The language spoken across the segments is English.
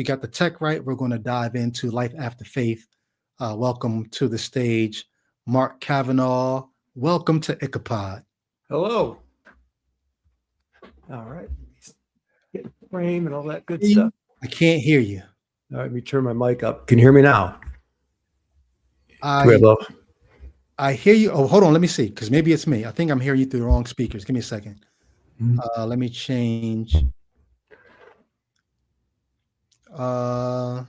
we got the tech right, we're going to dive into life after faith. Welcome to the stage, Mark Kavanaugh. Welcome to Ichabod. Hello. All right. Get the frame and all that good stuff. I can't hear you. All right, let me turn my mic up. Can you hear me now? I hear you. Oh, hold on. Let me see, because maybe it's me. I think I'm hearing you through the wrong speakers. Give me a second. Let me change. You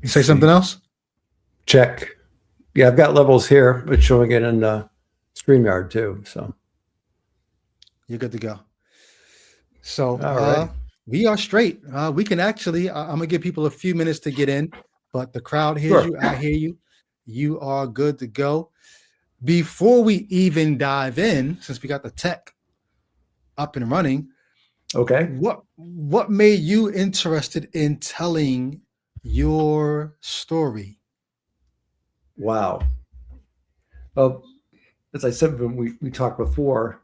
say something else? Check. Yeah, I've got levels here, but showing it in StreamYard too. So you're good to go. So we are straight. We can actually, I'm going to give people a few minutes to get in, but the crowd hears you. I hear you. You are good to go. Before we even dive in, since we got the tech up and running, okay, what made you interested in telling your story? Wow. Well, as I said when we talked before,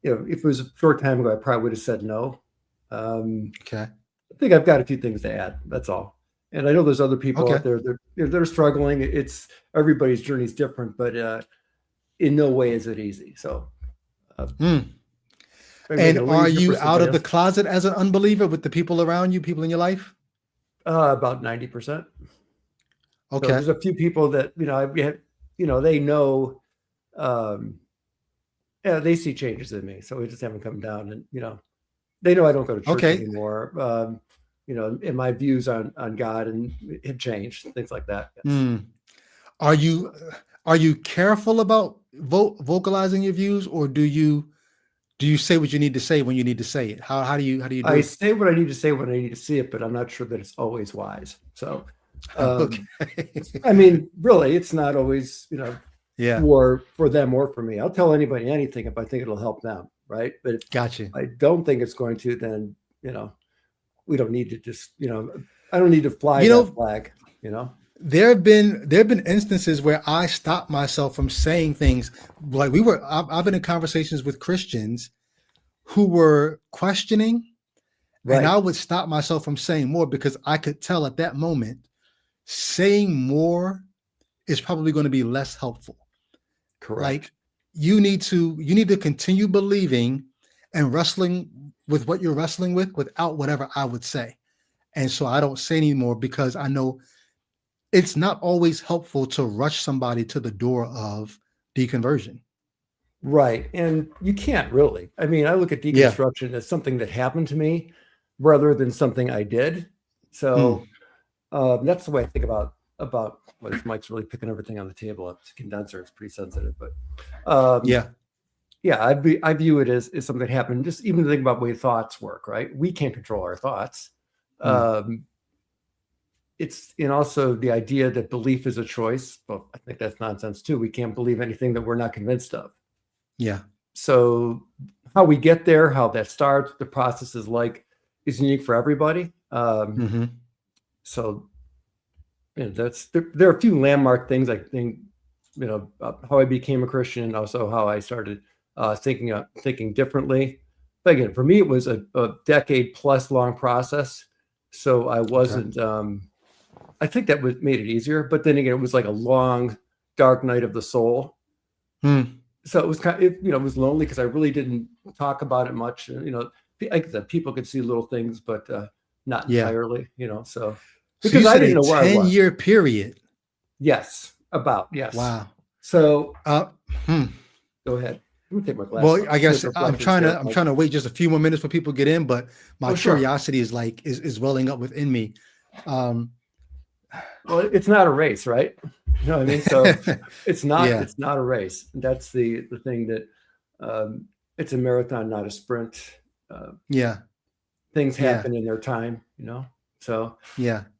if it was a short time ago, I probably would have said no. Okay. I think I've got a few things to add. That's all. And I know there's other people out there they're struggling. It's everybody's journey is different, but in no way is it easy. So, and are you out of the closet as an unbeliever with the people around you, people in your life? About 90%. Okay. So there's a few people that they know, they see changes in me. So we just haven't come down, and they know I don't go to church anymore. And my views on God and have changed, things like that. Yes. Are you careful about vocalizing your views, or do you say what you need to say when you need to say it? How do you do it? I say what I need to say when I need to see it, but I'm not sure that it's always wise. So, I mean, really, it's not always, for them or for me. I'll tell anybody anything if I think it'll help them, right? But if gotcha. I don't think it's going to, then we don't need to just, I don't need to fly that flag, There have been instances where I stopped myself from saying things like I've been in conversations with Christians who were questioning, and I would stop myself from saying more because I could tell at that moment saying more is probably going to be less helpful. Correct. Like you need to continue believing and wrestling with what you're wrestling with without whatever I would say. And so I don't say anymore because I know it's not always helpful to rush somebody to the door of deconversion. Right. And you can't really. I mean, I look at deconstruction as something that happened to me rather than something I did. So that's the way I think about well, this mic's really picking everything on the table up. It's a condenser. It's pretty sensitive, but I view it as something that happened. Just even to think about the way thoughts work, right? We can't control our thoughts. It's also the idea that belief is a choice. Well, I think that's nonsense too. We can't believe anything that we're not convinced of. Yeah. So how we get there, how that starts, the process is unique for everybody. So there are a few landmark things I think, how I became a Christian and also how I started thinking differently. But again, for me, it was a decade plus long process. So I wasn't, I think that made it easier, but then again, it was like a long, dark night of the soul. So it was it was lonely because I really didn't talk about it much. Like I said, people could see little things, but not entirely, so. Because I didn't know where I was. 10-year period. Yes. Yes. Wow. So go ahead. Let me take my glasses off. I guess I'm trying to wait just a few more minutes for people to get in, but my curiosity is welling up within me. Well, it's not a race, right? You know what I mean? So it's not a race. That's the thing that it's a marathon, not a sprint. Things happen in their time, So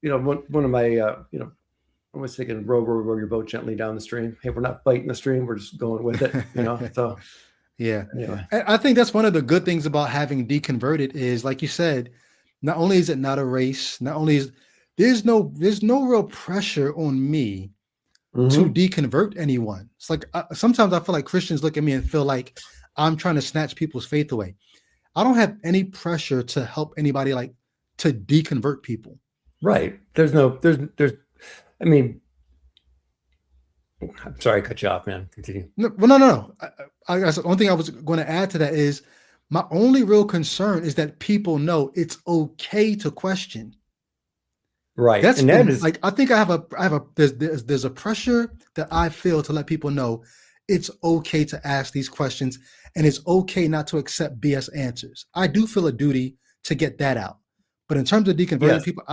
one of my I was thinking row your boat gently down the stream. Hey, we're not fighting the stream, we're just going with it, So anyway. I think that's one of the good things about having deconverted is, like you said, not only is it not a race, not only is there's no real pressure on me to deconvert anyone. It's like sometimes I feel like Christians look at me and feel like I'm trying to snatch people's faith away. I don't have any pressure to help anybody, like to deconvert people. Right. There's, I mean, I'm sorry, I cut you off, man. Continue. No, well, no. I guess the only thing I was going to add to that is my only real concern is that people know it's okay to question. Right. That's And that been is, like, I think there's a pressure that I feel to let people know it's okay to ask these questions and it's okay not to accept BS answers. I do feel a duty to get that out. But in terms of deconverting yes. people,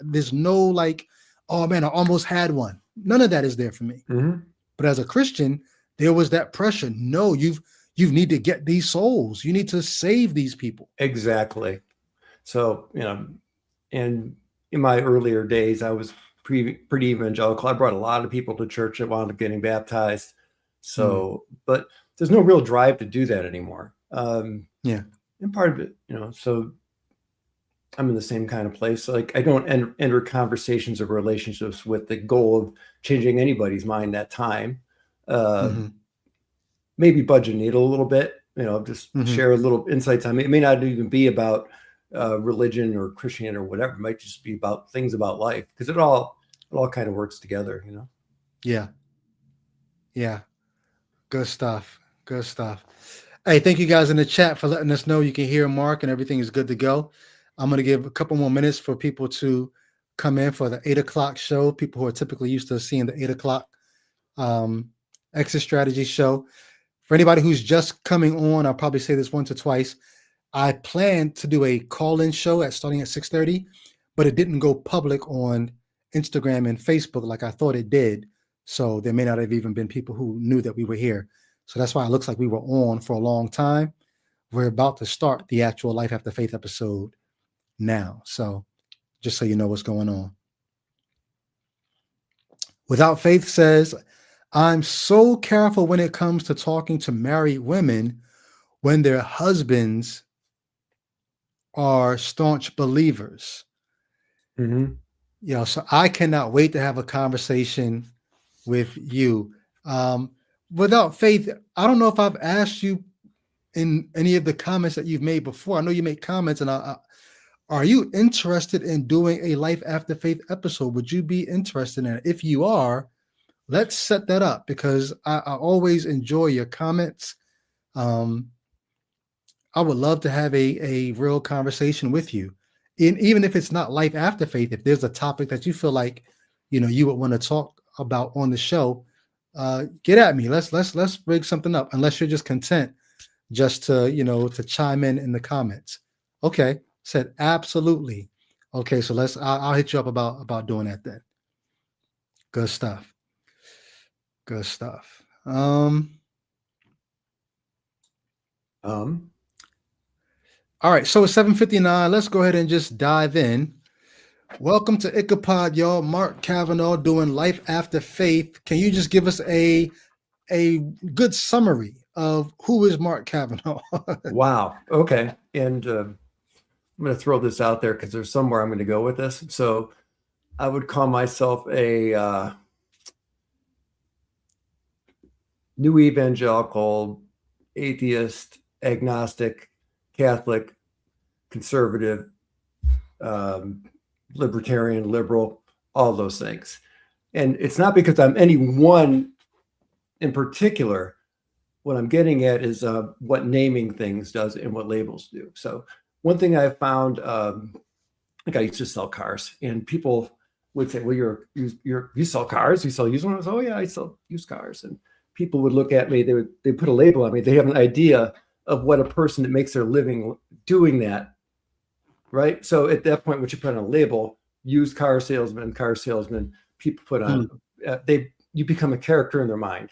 there's no like, oh man, I almost had one. None of that is there for me. Mm-hmm. But as a Christian, there was that pressure. No, you need to get these souls. You need to save these people. Exactly. So, and in my earlier days, I was pretty evangelical. I brought a lot of people to church that wound up getting baptized. So, but there's no real drive to do that anymore. Yeah. And part of it, so I'm in the same kind of place. Like I don't enter conversations or relationships with the goal of changing anybody's mind that time. Maybe budge a needle a little bit, just share a little insights on it. It may not even be about religion or Christianity or whatever. It might just be about things about life, because it all kind of works together, Yeah. Yeah. Good stuff. Good stuff. Hey, thank you guys in the chat for letting us know you can hear Mark and everything is good to go. I'm going to give a couple more minutes for people to come in for the 8:00 show. People who are typically used to seeing the 8:00 exit strategy show. For anybody who's just coming on, I'll probably say this once or twice. I planned to do a call-in show starting at 6:30, but it didn't go public on Instagram and Facebook like I thought it did. So there may not have even been people who knew that we were here. So that's why it looks like we were on for a long time. We're about to start the actual Life After Faith episode now. So just so you know what's going on. Without Faith says, I'm so careful when it comes to talking to married women when their husbands are staunch believers. So I cannot wait to have a conversation with you. Without Faith, I don't know if I've asked you in any of the comments that you've made before. I know you make comments, and are you interested in doing a Life After Faith episode? Would you be interested in it? If you are, let's set that up, because I always enjoy your comments. I would love to have a real conversation with you. And even if it's not Life After Faith, if there's a topic that you feel like, you would want to talk about on the show, get at me. Let's rig something up, unless you're just content just to, to chime in the comments. Okay. Said absolutely. Okay. So I'll hit you up about doing that then. Good stuff. Good stuff. All right, so it's 7:59. Let's go ahead and just dive in. Welcome to Ichabod, y'all. Mark Kavanaugh doing Life After Faith. Can you just give us a good summary of who is Mark Kavanaugh? Wow. Okay. And I'm going to throw this out there because there's somewhere I'm going to go with this. So I would call myself a new evangelical, atheist, agnostic, Catholic, conservative, libertarian, liberal, all those things. And it's not because I'm any one in particular. What I'm getting at is what naming things does and what labels do. So one thing I've found, like I used to sell cars, and people would say, well, you sell cars, you sell used ones? Oh yeah, I sell used cars. And people would look at me, they put a label on me. They have an idea of what a person that makes their living doing that, right? So at that point, what you put on a label, used car salesman, people put on, you become a character in their mind.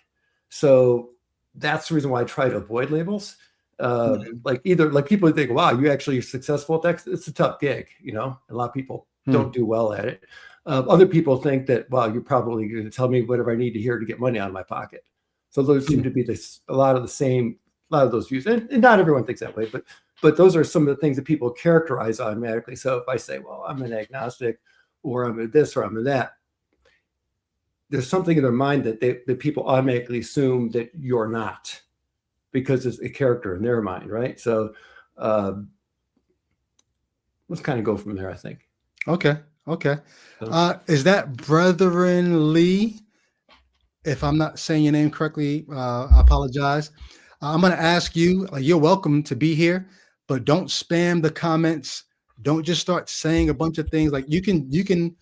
So that's the reason why I try to avoid labels. Like people think, wow, you actually are successful at that. It's a tough gig, a lot of people don't do well at it. Other people think that, wow, you're probably going to tell me whatever I need to hear to get money out of my pocket. So those seem to be a lot of those views, and not everyone thinks that way, but those are some of the things that people characterize automatically. So if I say, well, I'm an agnostic, or I'm a this, or I'm a that, there's something in their mind that people automatically assume that you're not, because it's a character in their mind, right? So let's kind of go from there, I think. Okay. Okay. So, Is that Brethren Lee? If I'm not saying your name correctly, I apologize. I'm going to ask you, you're welcome to be here, but don't spam the comments. Don't just start saying a bunch of things. Like you can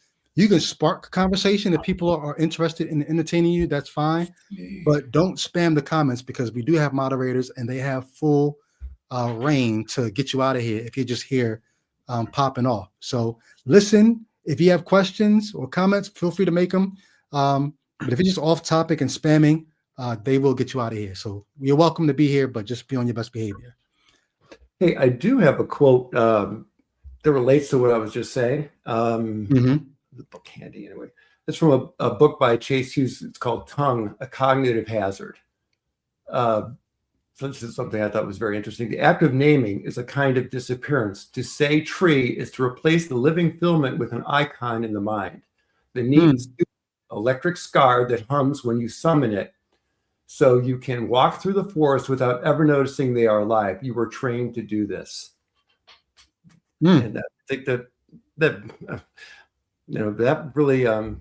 spark a conversation if people are interested in entertaining you. That's fine, but don't spam the comments because we do have moderators and they have full reign to get you out of here if you're just here popping off. So listen, if you have questions or comments, feel free to make them. But if you're just off topic and spamming, they will get you out of here. So you're welcome to be here, but just be on your best behavior. hey, I do have a quote that relates to what I was just saying. The book handy anyway. It's from a book by Chase Hughes. It's called Tongue, A Cognitive Hazard. So this is something I thought was very interesting. The act of naming is a kind of disappearance. To say tree is to replace the living filament with an icon in the mind. The neat electric scar that hums when you summon it, so you can walk through the forest without ever noticing they are alive. You were trained to do this. And I think that really that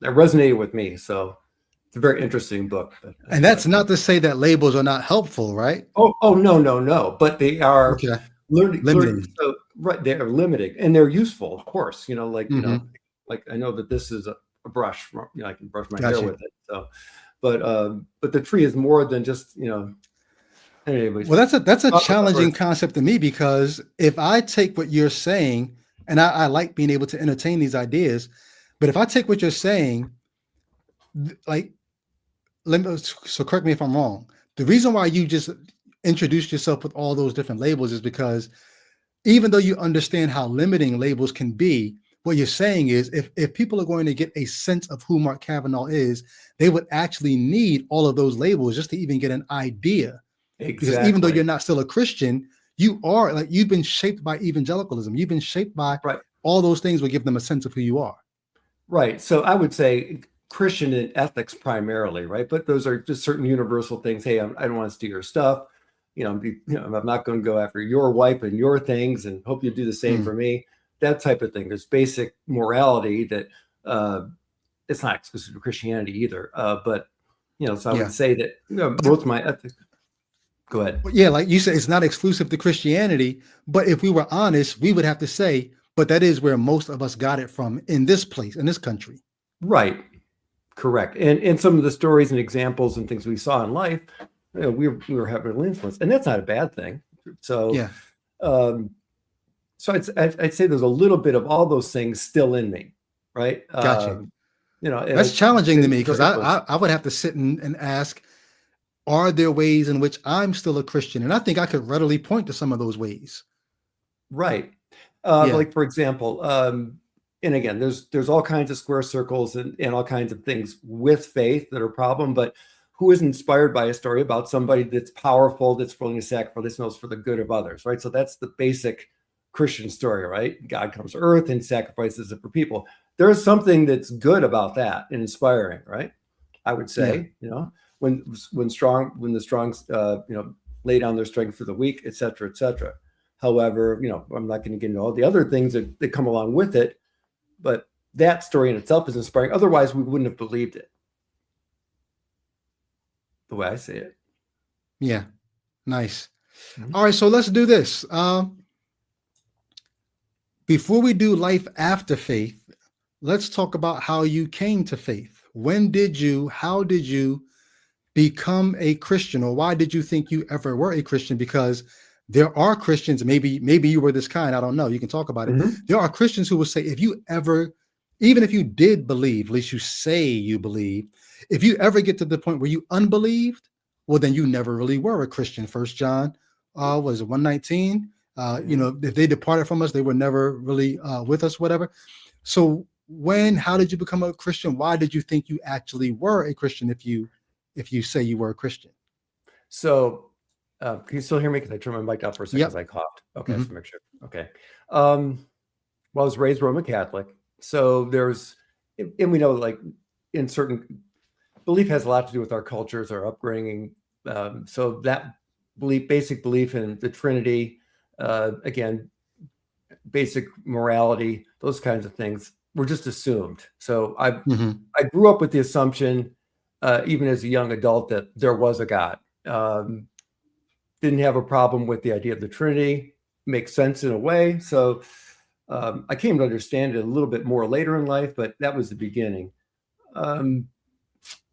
resonated with me. So it's a very interesting book. And that's not to say that labels are not helpful, right? Oh no. But they are limiting. So right, they are limiting and they're useful, of course. Like like I know that this is a brush. I can brush my hair with it. So, but the tree is more than just Anyways, well, that's a challenging concept to me because if I take what you're saying, and I like being able to entertain these ideas, but if I take what you're saying, so correct me if I'm wrong. The reason why you just introduced yourself with all those different labels is because even though you understand how limiting labels can be, what you're saying is if people are going to get a sense of who Mark Kavanaugh is, they would actually need all of those labels just to even get an idea. Exactly. Because even though you're not still a Christian, you are you've been shaped by evangelicalism. You've been shaped by all those things will give them a sense of who you are. Right. So I would say Christian and ethics primarily, right? But those are just certain universal things. Hey, I don't want to steal your stuff. I'm not going to go after your wife and your things and hope you do the same for me. That type of thing. There's basic morality that it's not exclusive to Christianity either. But so I would say that both my ethics. Go ahead. Yeah, like you said, it's not exclusive to Christianity. But if we were honest, we would have to say, but that is where most of us got it from in this place, in this country. Right. Correct. And some of the stories and examples and things we saw in life, we were having an influence, and that's not a bad thing. So yeah. So I'd say there's a little bit of all those things still in me, right? Gotcha. That's challenging to me because I would have to sit and ask, are there ways in which I'm still a Christian? And I think I could readily point to some of those ways. Right. Like, for example, and again, there's all kinds of square circles and all kinds of things with faith that are a problem, but who is inspired by a story about somebody that's powerful, that's willing to sacrifice themselves for the good of others, right? So that's the basic Christian story, right? God comes to earth and sacrifices it for people. There is something that's good about that and inspiring, right? I would say, when the strong, lay down their strength for the weak, et cetera, et cetera. However, I'm not going to get into all the other things that come along with it, but that story in itself is inspiring. Otherwise, we wouldn't have believed it. The way I see it. Yeah. Nice. All right. So let's do this. Before we do life after faith, let's talk about how you came to faith. How did you become a Christian, or why did you think you ever were a Christian? Because there are Christians, maybe you were this kind, I don't know, you can talk about it. There are Christians who will say, even if you did believe, at least you say you believe, if you ever get to the point where you unbelieved, well, then you never really were a Christian. 1 John, was it 1:19? If they departed from us, they were never really with us, whatever. So how did you become a Christian? Why did you think you actually were a Christian if you say you were a Christian? So can you still hear me? Because I turned my mic off for a second because I coughed. Okay, so make sure. Okay. Well, I was raised Roman Catholic. So and we know, like, in certain belief has a lot to do with our cultures, our upbringing. So that basic belief in the Trinity, Again, basic morality, those kinds of things were just assumed. So I grew up with the assumption, even as a young adult, that there was a God. Didn't have a problem with the idea of the Trinity. Makes sense in a way. So I came to understand it a little bit more later in life, but that was the beginning.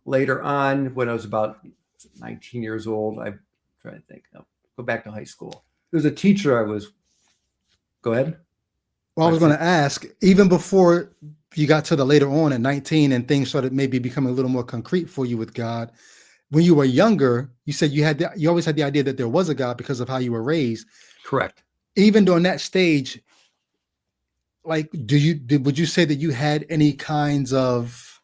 Later on, when I was about 19 years old, I'm trying to think. No, go back to high school. There was a teacher I was. Go ahead. Well, I was going to ask, even before you got to the later on at 19 and things started maybe becoming a little more concrete for you with God, when you were younger, you said you always had the idea that there was a God because of how you were raised. Correct. Even during that stage, like, would you say that you had any kind of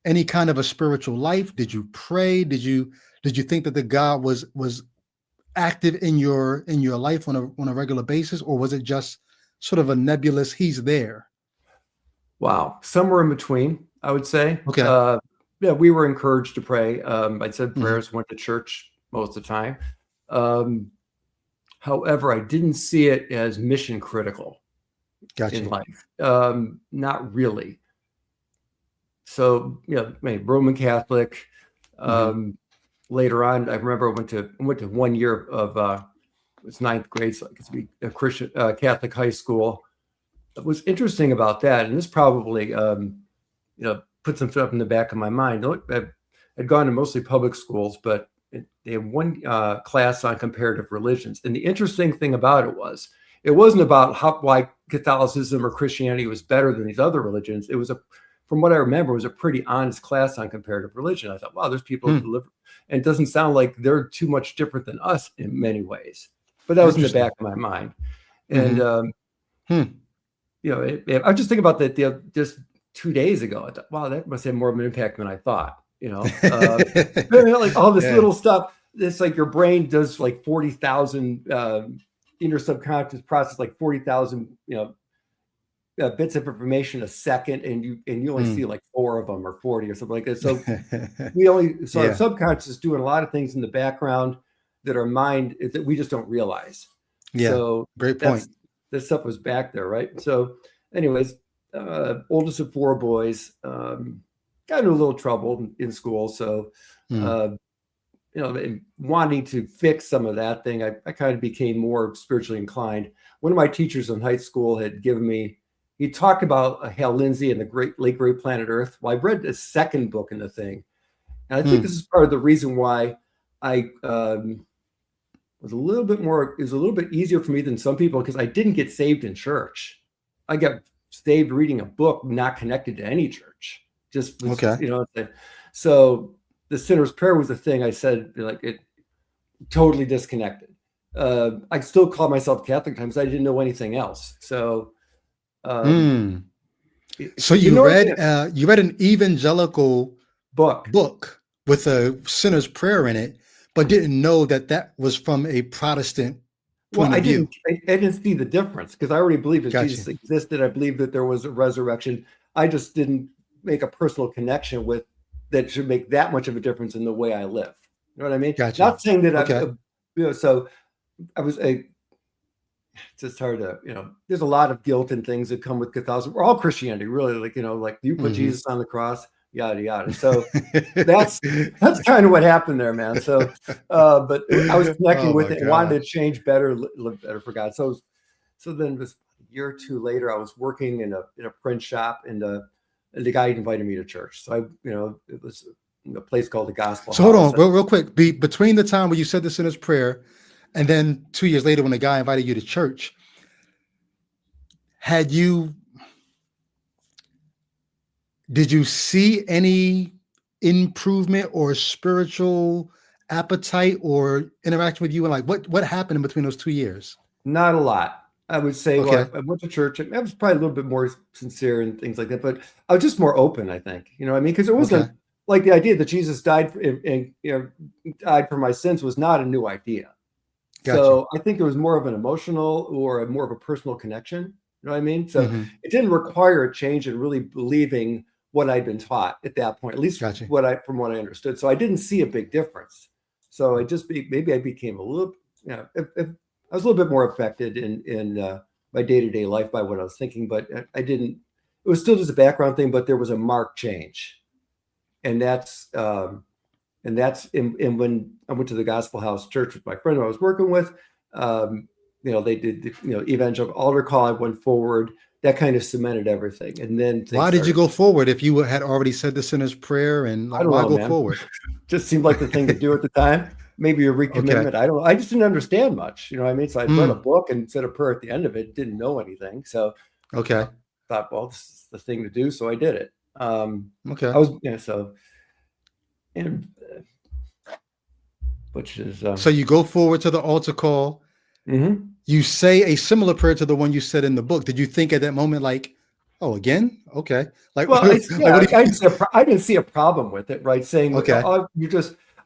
a spiritual life? Did you pray? Did you think that the God was active in your life on a regular basis, or was it just sort of a nebulous, he's there? Wow. Somewhere in between, I would say. Okay. Yeah, we were encouraged to pray. I said prayers, went to church most of the time. However, I didn't see it as mission critical in life. Not really. So, Roman Catholic. Later on, I remember I went to 1 year of it was ninth grade, so it could be a Christian Catholic high school. What was interesting about that, and this probably put some stuff in the back of my mind. I'd gone to mostly public schools, but they had one class on comparative religions. And the interesting thing about it wasn't about why Catholicism or Christianity was better than these other religions. It was from what I remember, it was a pretty honest class on comparative religion. I thought, wow, there's people who live, and it doesn't sound like they're too much different than us in many ways. But that was in the back of my mind. And, I was just thinking about that just 2 days ago. I thought, wow, that must have more of an impact than I thought, like all this little stuff. It's like your brain does like 40,000 in your subconscious process, like 40,000, bits of information a second, and you only see like 4 of them or 40 or something like that. So our subconscious is doing a lot of things in the background that our mind that we just don't realize. Yeah. So great point. This stuff was back there, right? So, anyways, oldest of 4 boys, got into a little trouble in school. So, wanting to fix some of that thing, I kind of became more spiritually inclined. One of my teachers in high school had given me. He talked about Hal Lindsey and the late great planet Earth. Well, I read the second book in the thing, and I think this is part of the reason why I was a little bit more. It was a little bit easier for me than some people because I didn't get saved in church. I got saved reading a book not connected to any church. So the sinner's prayer was the thing I said, like, it totally disconnected. I still call myself Catholic times. I didn't know anything else. So. So you read an evangelical book with a sinner's prayer in it, but didn't know that was from a Protestant point of view. I didn't see the difference because I already believed that Jesus existed. I believed that there was a resurrection. I just didn't make a personal connection with that should make that much of a difference in the way I live. You know what I mean? Gotcha. Not saying that so I was it's just hard to, there's a lot of guilt and things that come with Catholicism. We're all Christianity, really, like you put Jesus on the cross, yada, yada. So that's kind of what happened there, man. So, but I was connecting with it and wanted to change better, live better for God. So then this year or two later, I was working in a print shop, and the guy invited me to church. So it was a place called the Gospel. So hold on, real quick. Between the time when you said the sinner's prayer, and then 2 years later, when the guy invited you to church, did you see any improvement or spiritual appetite or interaction with you? And like, what happened in between those 2 years? Not a lot, I would say. Well, I went to church. I was probably a little bit more sincere and things like that, but I was just more open, I think. You know what I mean? Because it wasn't like the idea that Jesus died died for my sins was not a new idea. Gotcha. So I think it was more of an emotional or more of a personal connection. You know what I mean? So it didn't require a change in really believing what I'd been taught at that point, at least from what I understood. So I didn't see a big difference. So maybe I became a little, if I was a little bit more affected in my day-to-day life by what I was thinking, but I didn't. It was still just a background thing, but there was a marked change, and that's and when I went to the Gospel House Church with my friend who I was working with. They did the evangelical altar call. I went forward. That kind of cemented everything, and then Why did you go forward if you had already said the sinner's prayer? And like, why go forward? Just seemed like the thing to do at the time. Maybe a recommitment. Okay. I don't know. I just didn't understand much. You know what I mean? So I read a book and said a prayer at the end of it. Didn't know anything. So okay. Thought, well, this is the thing to do. So I did it. Okay. I was which is so you go forward to the altar call. Mm-hmm. You say a similar prayer to the one you said in the book. Did you think at that moment, like, oh, again? Okay. Like, well, I didn't see a problem with it, right? Saying, okay. Oh,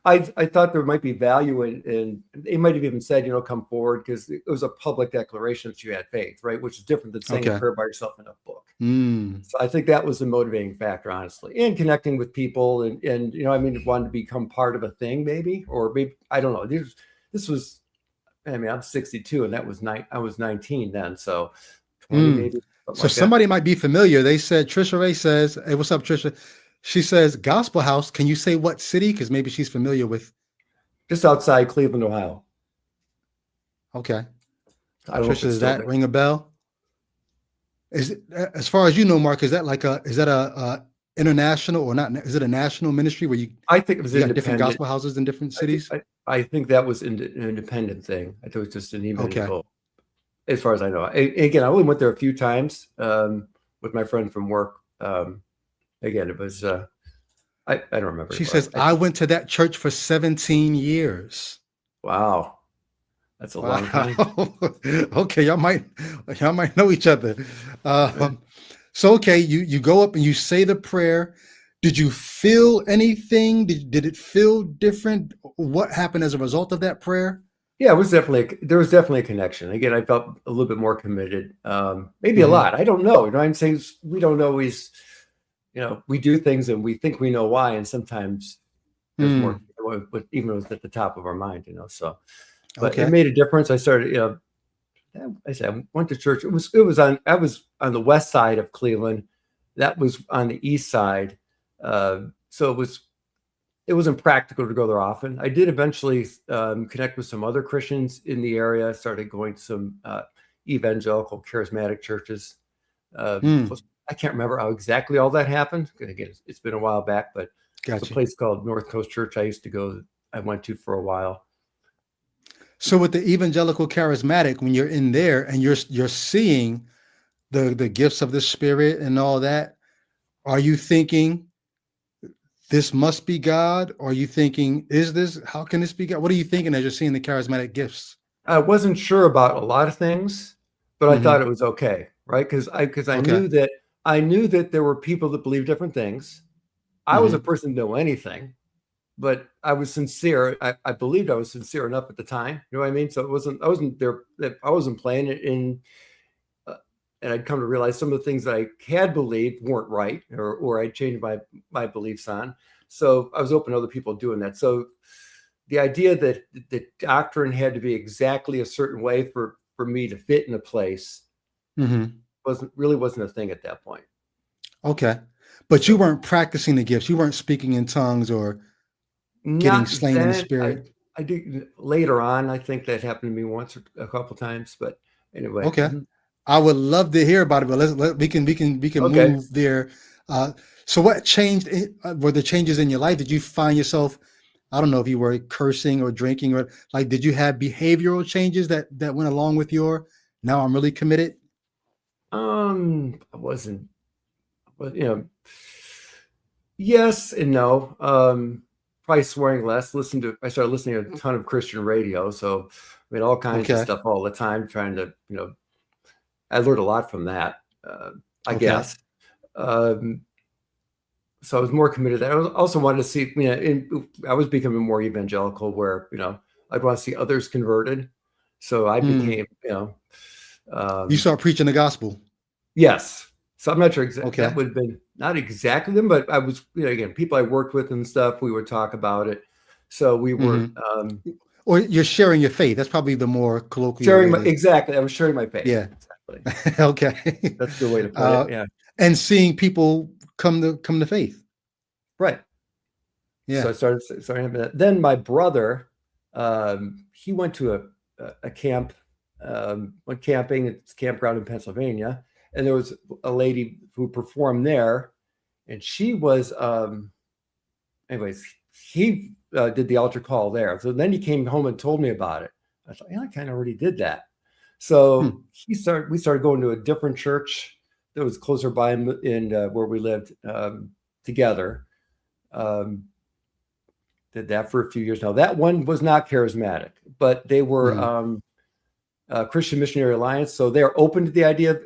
I thought there might be value in they might have even said, come forward, because it was a public declaration that you had faith, right? Which is different than saying a prayer by yourself in a book. So I think that was the motivating factor, honestly, and connecting with people and wanted to become part of a thing, maybe I don't know. This was, I'm 62, and I was 19 then, so 20 maybe. So somebody might be familiar. They said, Trisha Ray says, hey, what's up, Trisha? She says, Gospel House. Can you say what city? Because maybe she's familiar with. Just outside Cleveland, Ohio. Okay. I don't know. Trisha, does that ring a bell? Is it, as far as you know, Mark, is that a international or not? Is it a national ministry where I think it was different gospel houses in different cities? I think that was an independent thing. I thought it was just an evangelical. Okay. As far as I know, again, I only went there a few times with my friend from work. Again, it was, I don't remember. She says, I went to that church for 17 years. Wow. That's a long time. Okay. Y'all might know each other. So, okay. You go up and you say the prayer. Did you feel anything? Did it feel different? What happened as a result of that prayer? Yeah, there was definitely a connection. Again, I felt a little bit more committed. Maybe a lot. I don't know. You know what I'm saying? We don't always, we do things and we think we know why. And sometimes there's more, even when it's at the top of our mind, so, but it made a difference. I started, I went to church. I was on the west side of Cleveland. That was on the east side. So it wasn't practical to go there often. I did eventually connect with some other Christians in the area. I started going to some evangelical charismatic churches. I can't remember how exactly all that happened. Again, it's been a while back, but it's a place called North Coast Church I went to for a while. So with the evangelical charismatic, when you're in there and you're seeing the gifts of the Spirit and all that, are you thinking, this must be God? Or are you thinking, how can this be God? What are you thinking as you're seeing the charismatic gifts? I wasn't sure about a lot of things, but I thought it was okay, right? Because I knew that there were people that believed different things. I was a person to know anything, but I was sincere. I believed I was sincere enough at the time. You know what I mean? So I wasn't there. I wasn't playing it in. And I'd come to realize some of the things that I had believed weren't right, or I'd changed my beliefs on. So I was open to other people doing that. So the idea that the doctrine had to be exactly a certain way for me to fit in a place wasn't a thing at that point. Okay. But you weren't practicing the gifts. You weren't speaking in tongues or getting slain in the Spirit. I did later on. I think that happened to me once or a couple times, but anyway. Okay. I would love to hear about it, but we can move there. So what changed? Were there changes in your life? Did you find yourself, I don't know if you were cursing or drinking, or like, did you have behavioral changes that went along with now I'm really committed? I wasn't, but yes and no. Probably swearing less. I started listening to a ton of Christian radio, so I mean all kinds of stuff all the time, trying to I learned a lot from that, I guess. So I was more committed. I also wanted to see, I was becoming more evangelical, where I'd want to see others converted. So I became, you start preaching the gospel. Yes. So I'm not sure exactly. That would have been not exactly them, but I was, again, people I worked with and stuff. We would talk about it. So we were. or you're sharing your faith. That's probably the more colloquial Sharing way my, to. exactly. I was sharing my faith. Yeah. Exactly. Okay. That's a good way to put it. Yeah. And seeing people come to faith. Right. So Yeah. I started having that. Then my brother, he went to a camp, went camping. It's a campground in Pennsylvania, and there was a lady who performed there, and she was, anyways, he did the altar call there. So then he came home and told me about it. I thought, yeah, I kind of already did that. So we started going to a different church that was closer by in where we lived together. Did that for a few years. Now that one was not charismatic, but they were Christian Missionary Alliance, so they're open to the idea of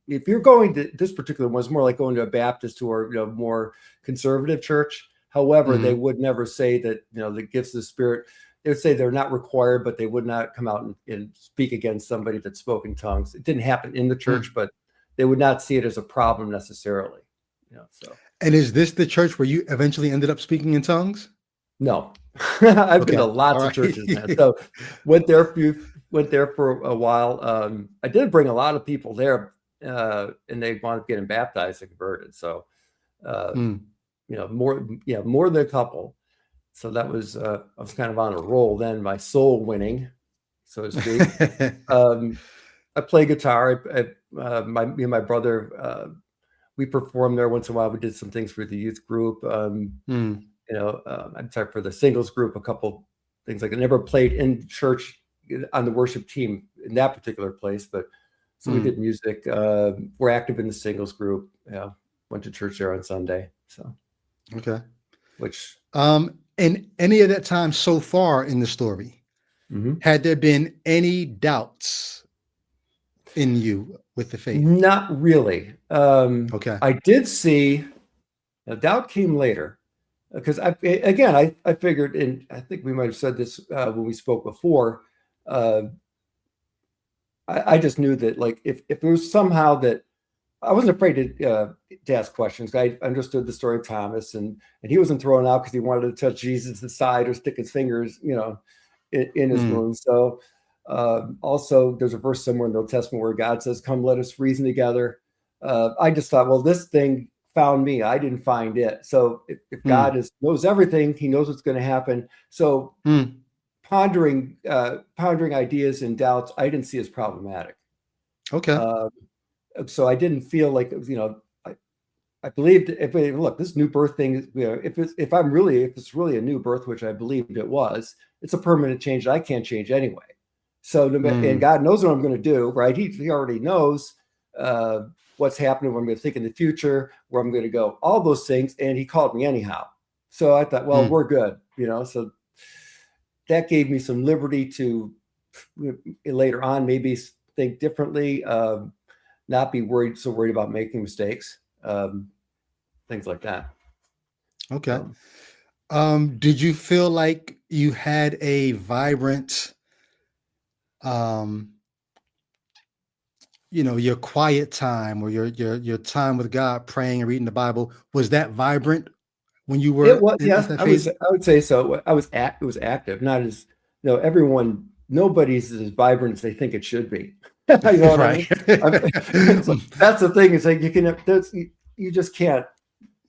if you're going to this particular one, it's more like going to a Baptist or more conservative church. However, they would never say that the gifts of the Spirit. They would say they're not required, but they would not come out and speak against somebody that spoke in tongues. It didn't happen in the church, but they would not see it as a problem necessarily. So. And is this the church where you eventually ended up speaking in tongues? No, I've been to Okay. lots All of right. churches now. So went there for a while. I did bring a lot of people there, and they wound up getting baptized and converted. So, more than a couple. So that was I was kind of on a roll then, my soul winning, so to speak. I play guitar. Me and my brother, we performed there once in a while. We did some things for the youth group. I'm sorry, for the singles group, a couple things like I never played in church on the worship team in that particular place, but so we did music. We're active in the singles group. Yeah, went to church there on Sunday. So Okay. which in any of that time so far in the story, had there been any doubts in you with the faith? not really. Okay. I did see a doubt came later. Because I figured, and I think we might have said this when we spoke before. I just knew that, like, if there was somehow that I wasn't afraid to ask questions. I understood the story of Thomas, and he wasn't thrown out because he wanted to touch Jesus' side or stick his fingers, in his wound. So, also, there's a verse somewhere in the Old Testament where God says, "Come, let us reason together." I just thought, well, this thing found me. I didn't find it. So if God knows everything, he knows what's going to happen. So pondering ideas and doubts, I didn't see as problematic. Okay. So I didn't feel like it was, I believed look, this new birth thing, if it's really a new birth, which I believed it was, it's a permanent change that I can't change anyway. So, and God knows what I'm going to do, right? He already knows, what's happening, what I'm going to think in the future, where I'm going to go, all those things. And he called me anyhow. So I thought, well, we're good, so that gave me some liberty to later on, maybe think differently, not be so worried about making mistakes, things like that. Okay. Did you feel like you had a vibrant, your quiet time or your time with God, praying and reading the Bible, was that vibrant when you were It was, in yes, that phase? I would say so. It was active, not as, nobody's as vibrant as they think it should be. You know what I mean? That's the thing. It's like you just can't,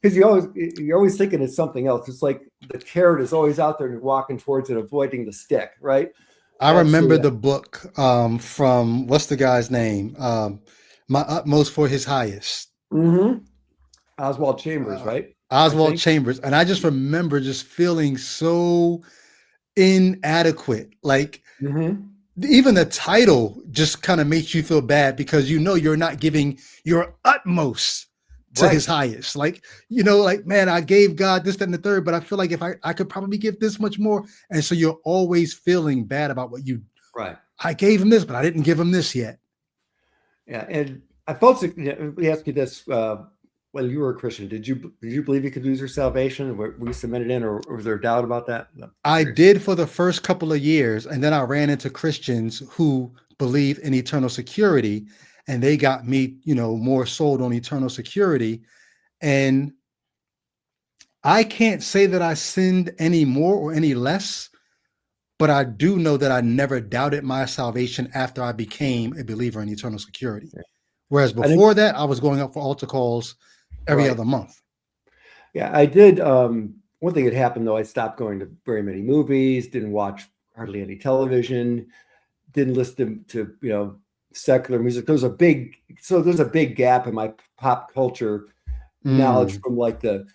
because you're always thinking it's something else. It's like the carrot is always out there and you're walking towards it, avoiding the stick, right? I remember the book from, what's the guy's name? My Utmost for His Highest. Oswald Chambers, right? Oswald Chambers. And I just remember just feeling so inadequate. Like even the title just kind of makes you feel bad because you're not giving your utmost to his highest. Like, man, I gave God this, that, and the third, but I feel like if I could probably give this much more. And so you're always feeling bad about what I gave him this, but I didn't give him this yet. Yeah. And I felt, let me ask you this, when you were a Christian, did you believe you could lose your salvation? Were you cemented in, or was there a doubt about that? No, I did for the first couple of years. And then I ran into Christians who believe in eternal security, and they got me, more sold on eternal security. And I can't say that I sinned any more or any less but I do know that I never doubted my salvation after I became a believer in eternal security. Whereas I think, before that, I was going up for altar calls every right. other month. Yeah, I did. One thing that happened though, I stopped going to very many movies, didn't watch hardly any television, didn't listen to secular music. There's a big gap in my pop culture knowledge Mm, from like the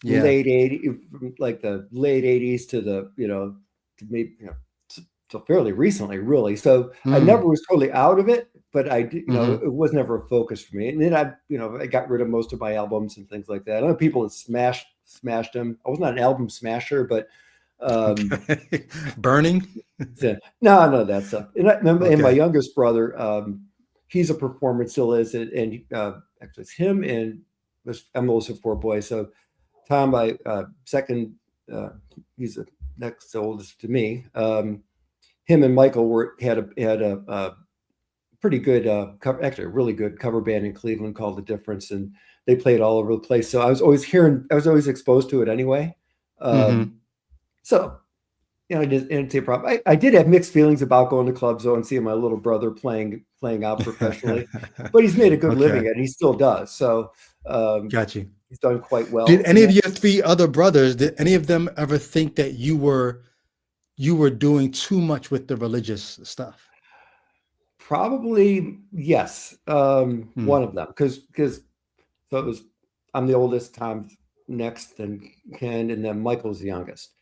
yeah. late 80s, from like the late 80s to to maybe so fairly recently, really. So I never Mm, was totally out of it, but I did, hmm. it was never a focus for me. And then I got rid of most of my albums and things like that. I know people that smashed them. I was not an album smasher, but um, Okay. Burning. so, no, none of that stuff. And my Okay. youngest brother, he's a performer, still is, and actually it's him and I'm also four boys. So Tom, my second, he's the next oldest to me. Him and Michael had a pretty good cover, actually a really good cover band in Cleveland called The Difference, and they played all over the place. So I was always exposed to it anyway. Hmm. Um, so I didn't see a problem. I did have mixed feelings about going to clubs though and seeing my little brother playing out professionally, but he's made a good living Okay. at it. He still does. So Got you. he's done quite Did well in any of that. your three other brothers, did any of them ever think that you were doing too much with the religious stuff? Probably yes. Hmm. One of them because so it was I'm the oldest, Tom's next, then Ken, and then Michael's the youngest.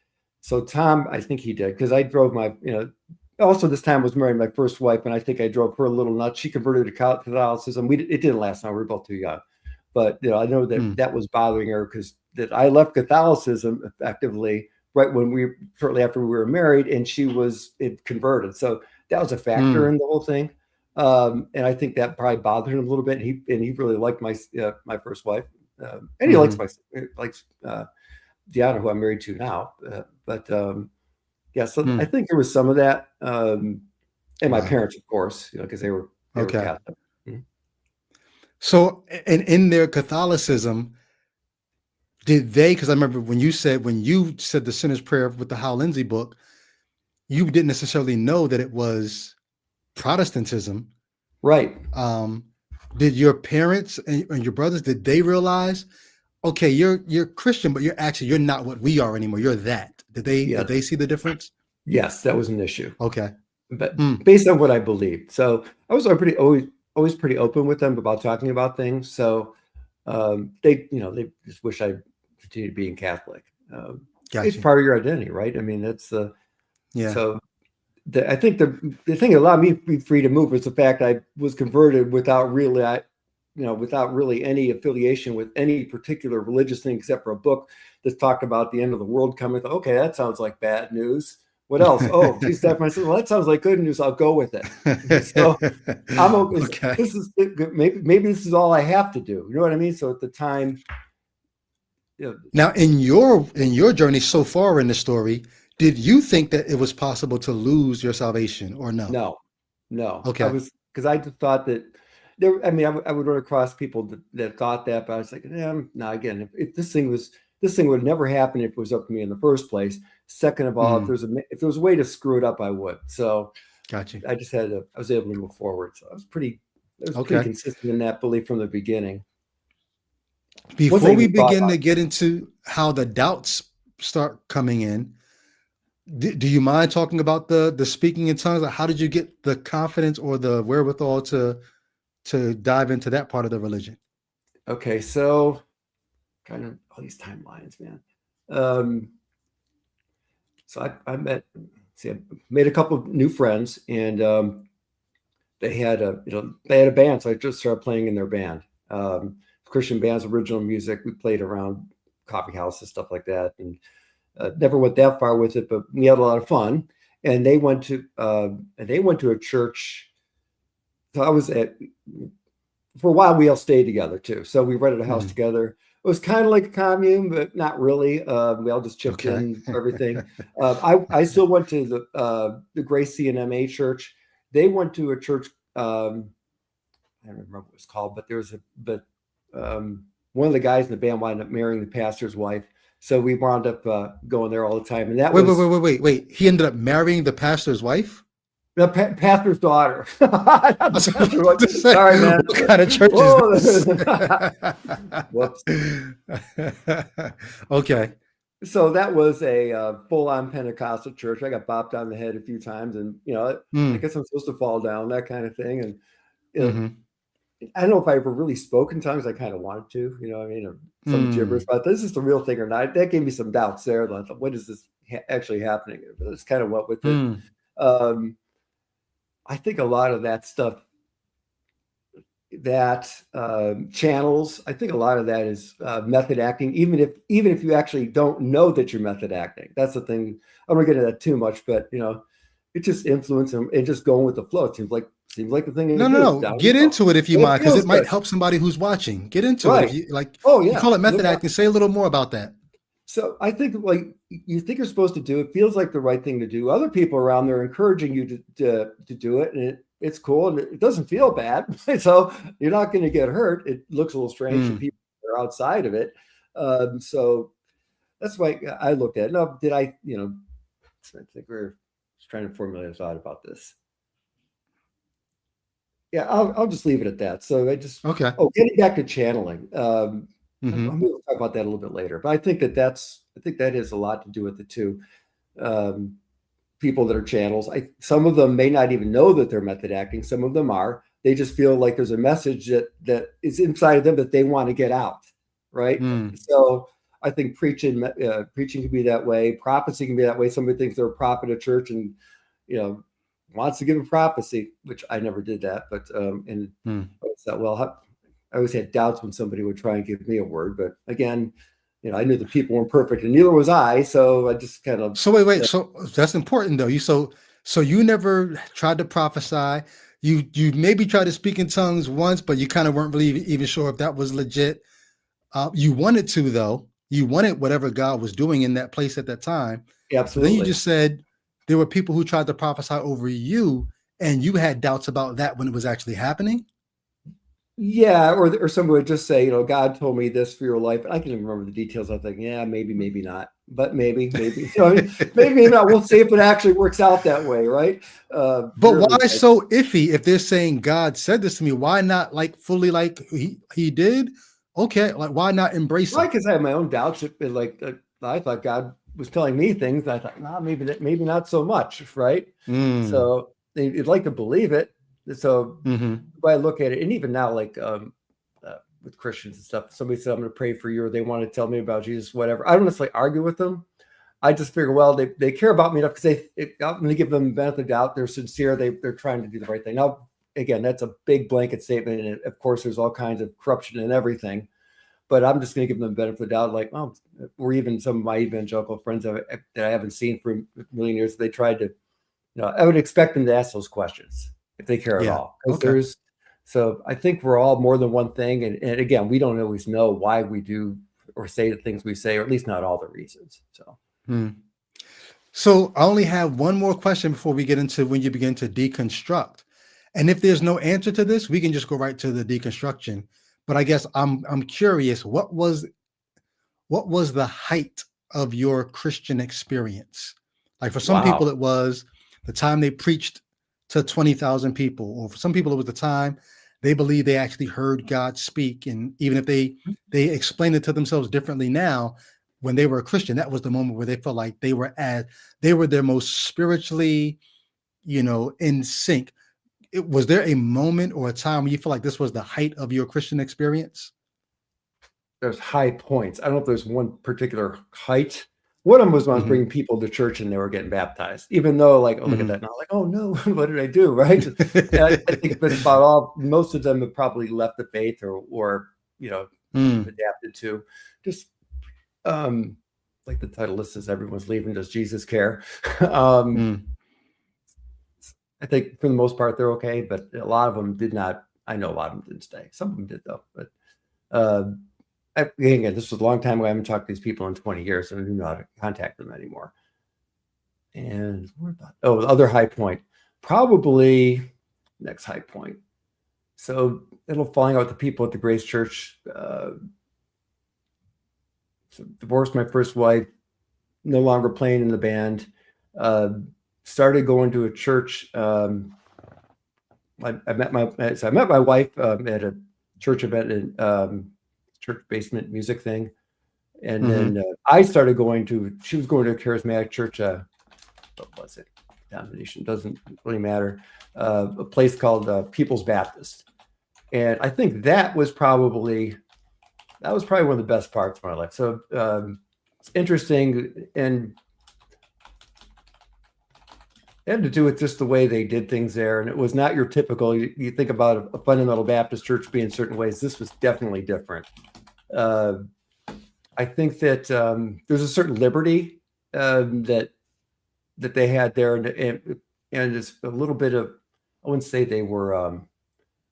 So Tom, I think he did because I drove also this time I was marrying my first wife, and I think I drove her a little nuts. She converted to Catholicism. It didn't last long. We were both too young, but I know that Hmm. that was bothering her because that I left Catholicism effectively right when shortly after we were married, and it converted. So that was a factor Hmm. in the whole thing. And I think that probably bothered him a little bit. And he really liked my first wife, and he Hmm. likes Deanna, who I'm married to now. But yeah, so I Hmm. think there was some of that, and my Wow. parents, of course, because they were Okay. Catholic. Mhm. So, in their Catholicism, did they? Because I remember when you said the sinner's prayer with the Hal Lindsey book, you didn't necessarily know that it was Protestantism. Right. Um, did your parents and your brothers, did they realize, okay, you're Christian, but you're not what we are anymore. You're that. Did Yes. they see the difference? Yes, that was an issue, Okay. but Hmm. based on what I believed. So I was always pretty open with them about talking about things. So they just wish I continued being Catholic. Got It's you. part of your identity, right? I mean, that's the Yeah. so I think the thing that allowed me to be free to move was the fact I was converted without really any affiliation with any particular religious thing except for a book that talked about the end of the world coming. Okay, that sounds like bad news. What else? Oh, geez, Steph, I said, well, that sounds like good news. I'll go with it. So I'm okay. Okay. This is maybe this is all I have to do. You know what I mean? So at the time, you know, Now, in your journey so far in the story, did you think that it was possible to lose your salvation or no? no, no, I Okay. was because I just thought that there. I mean, I would run across people that thought that, but I was like, no. Again, if this thing would never happen if it was up to me in the first place. Second of all, Hmm. if there was a way to screw it up, I would. So Got you. I was able to move forward. So I was pretty Okay. consistent in that belief from the beginning. Once I Before we even thought begin about to get into how the doubts start coming in, do you mind talking about the speaking in tongues? Like, how did you get the confidence or the wherewithal to dive into that part of the religion? it, okay, so kind of all these timelines, man. Um, so I made a couple of new friends, and they had a band, so I just started playing in their band. Christian band's original music. We played around coffee houses, stuff like that, and never went that far with it, but we had a lot of fun. And they went to a church. So I was at for a while. We all stayed together too. So we rented a house Mhm. together. It was kind of like a commune, but not really. We all just chipped Okay. in for everything. I still went to the Grace CNMA church. They went to a church. I don't remember what it was called, but one of the guys in the band wound up marrying the pastor's wife. So we wound up going there all the time. And that Wait, was wait. He ended up marrying the pastor's wife? the pastor's daughter. Not I the was pastor's about to wife. say, Sorry, man. what kind of church is Whoops. this? Okay. So that was a full-on Pentecostal church. I got bopped on the head a few times, and I guess I'm supposed to fall down, that kind of thing. And I don't know if I ever really spoke in tongues. I kind of wanted to, or some gibberish, but this is the real thing or not. That gave me some doubts there. Like, what is this actually happening? It's kind of went with it. I think a lot of that stuff, that channels, I think a lot of that is method acting, even if you actually don't know that you're method acting. That's the thing. I don't get into that too much, but it just influence and just going with the flow. It seems like the thing to do. No. Get into it if you mind, because it might help somebody who's watching. Get into it. If you like, you call it method acting. Say a little more about that. So I think you think you're supposed to do, it feels like the right thing to do. Other people around there encouraging you to do it, and it's cool, and it doesn't feel bad. So you're not going to get hurt. It looks a little strange to people that are outside of it. So that's why I looked at it. Now, did I think we're just trying to formulate a thought about this. Yeah, I'll just leave it at that. So getting back to channeling. I'm going to talk about that a little bit later, but I think that has a lot to do with it too. People that are channels, some of them may not even know that they're method acting. Some of them are. They just feel like there's a message that is inside of them that they want to get out, right? So I think preaching can be that way. Prophecy can be that way. Somebody thinks they're a prophet at church and wants to give a prophecy, which I never did that, but I always had doubts when somebody would try and give me a word, but again, I knew the people weren't perfect, and neither was I. So I just kind of. So wait. So that's important, though. So you never tried to prophesy. You maybe tried to speak in tongues once, but you kind of weren't really even sure if that was legit. You wanted to, though. You wanted whatever God was doing in that place at that time. Absolutely. Then you just said there were people who tried to prophesy over you, and you had doubts about that when it was actually happening. Yeah, or somebody would just say, God told me this for your life. I can't even remember the details. I was like, yeah, maybe not, but maybe, maybe not. We'll see if it actually works out that way, right? But why so iffy? If they're saying God said this to me, why not fully like he did? Okay, like why not embrace it? Because I have my own doubts. I thought God was telling me things. And I thought, nah, maybe not so much, right? So they'd like to believe it. So the way I look at it, and even now, with Christians and stuff, somebody said, I'm going to pray for you, or they want to tell me about Jesus, whatever. I don't necessarily argue with them. I just figure, well, they care about me enough because I'm going to give them the benefit of the doubt. They're sincere. They're trying to do the right thing. Now, again, that's a big blanket statement. And of course, there's all kinds of corruption and everything. But I'm just going to give them the benefit of the doubt. Or even some of my evangelical friends that I haven't seen for a million years, they tried to, I would expect them to ask those questions if they care at all. So I think we're all more than one thing. And again, we don't always know why we do or say the things we say, or at least not all the reasons. So I only have one more question before we get into when you begin to deconstruct. And if there's no answer to this, we can just go right to the deconstruction. But I guess I'm curious, what was the height of your Christian experience? Like for some people, it was the time they preached to 20,000 people, or for some people, it was the time they believe they actually heard God speak. And even if they explain it to themselves differently now, when they were a Christian, that was the moment where they felt like they were their most spiritually, in sync. Was there a moment or a time where you feel like this was the height of your Christian experience? There's high points. I don't know if there's one particular height. One of them was when I was bringing people to church and they were getting baptized, even though look at that now, oh no, what did I do? Right. I think that's about most of them have probably left the faith or adapted to just, like the title list says, everyone's leaving. Does Jesus care? I think for the most part, they're okay, but a lot of them did not. I know a lot of them didn't stay. Some of them did though, but, again, this was a long time ago. I haven't talked to these people in 20 years, and I do not contact them anymore. And the other high point, probably next high point. So it'll falling out with the people at the Grace Church. divorced my first wife, no longer playing in the band, started going to a church. I met my wife at a church event in church basement music thing. And then I started she was going to a charismatic church. What was it? Denomination doesn't really matter. A place called People's Baptist. And I think that was probably one of the best parts of my life. So it's interesting, and it had to do with just the way they did things there. And it was not your typical, you think about a fundamental Baptist church being certain ways. This was definitely different. I think that there's a certain liberty that they had there, and it's a little bit of, I wouldn't say they were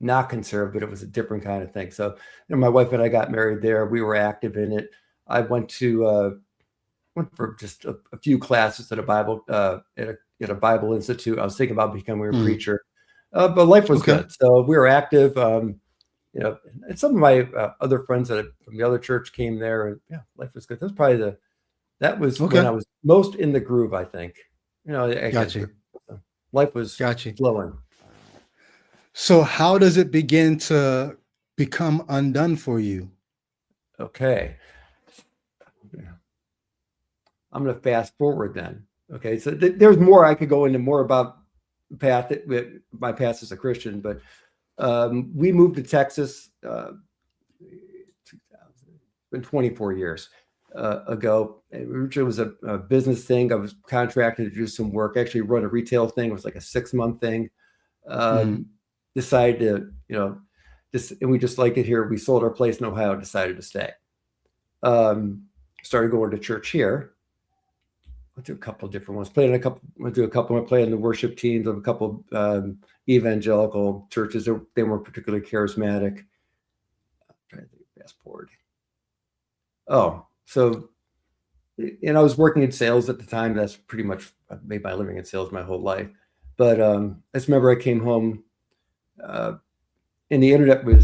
not conservative, but it was a different kind of thing. So, my wife and I got married there. We were active in it. I went for just a few classes at a Bible at a Bible institute. I was thinking about becoming a preacher, but life was good. So we were active. And some of my other friends from the other church came there, and life was good. That was probably when I was most in the groove, I think. Gotcha. Life was flowing. So how does it begin to become undone for you? Okay. I'm going to fast forward then. Okay. So there's more. I could go into more about my past as a Christian, but we moved to Texas 24 years ago. It was a business thing. I was contracted to do some work, actually run a retail thing. It was like a 6-month thing. Decided to, and we just liked it here. We sold our place in Ohio, decided to stay. Started going to church here. Went to a couple of different ones. Played in the worship teams of a couple evangelical churches. They weren't particularly charismatic. I'm trying to think, fast forward. And I was working in sales at the time. That's pretty much, I made my living in sales my whole life. But I just remember I came home, and the internet we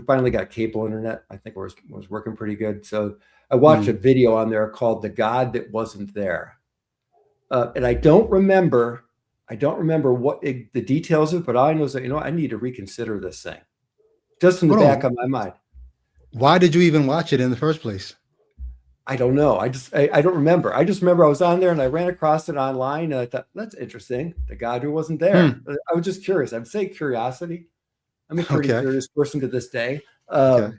finally got cable internet. I think it was working pretty good. So I watched a video on there called "The God That Wasn't There," and I don't remember what the details of it, but I know that I need to reconsider this thing, just in the back of my mind. Why did you even watch it in the first place? I don't know. I don't remember. I just remember I was on there and I ran across it online, and I thought, that's interesting. The God who wasn't there. I was just curious. I'd say curiosity. I'm a pretty curious person to this day. I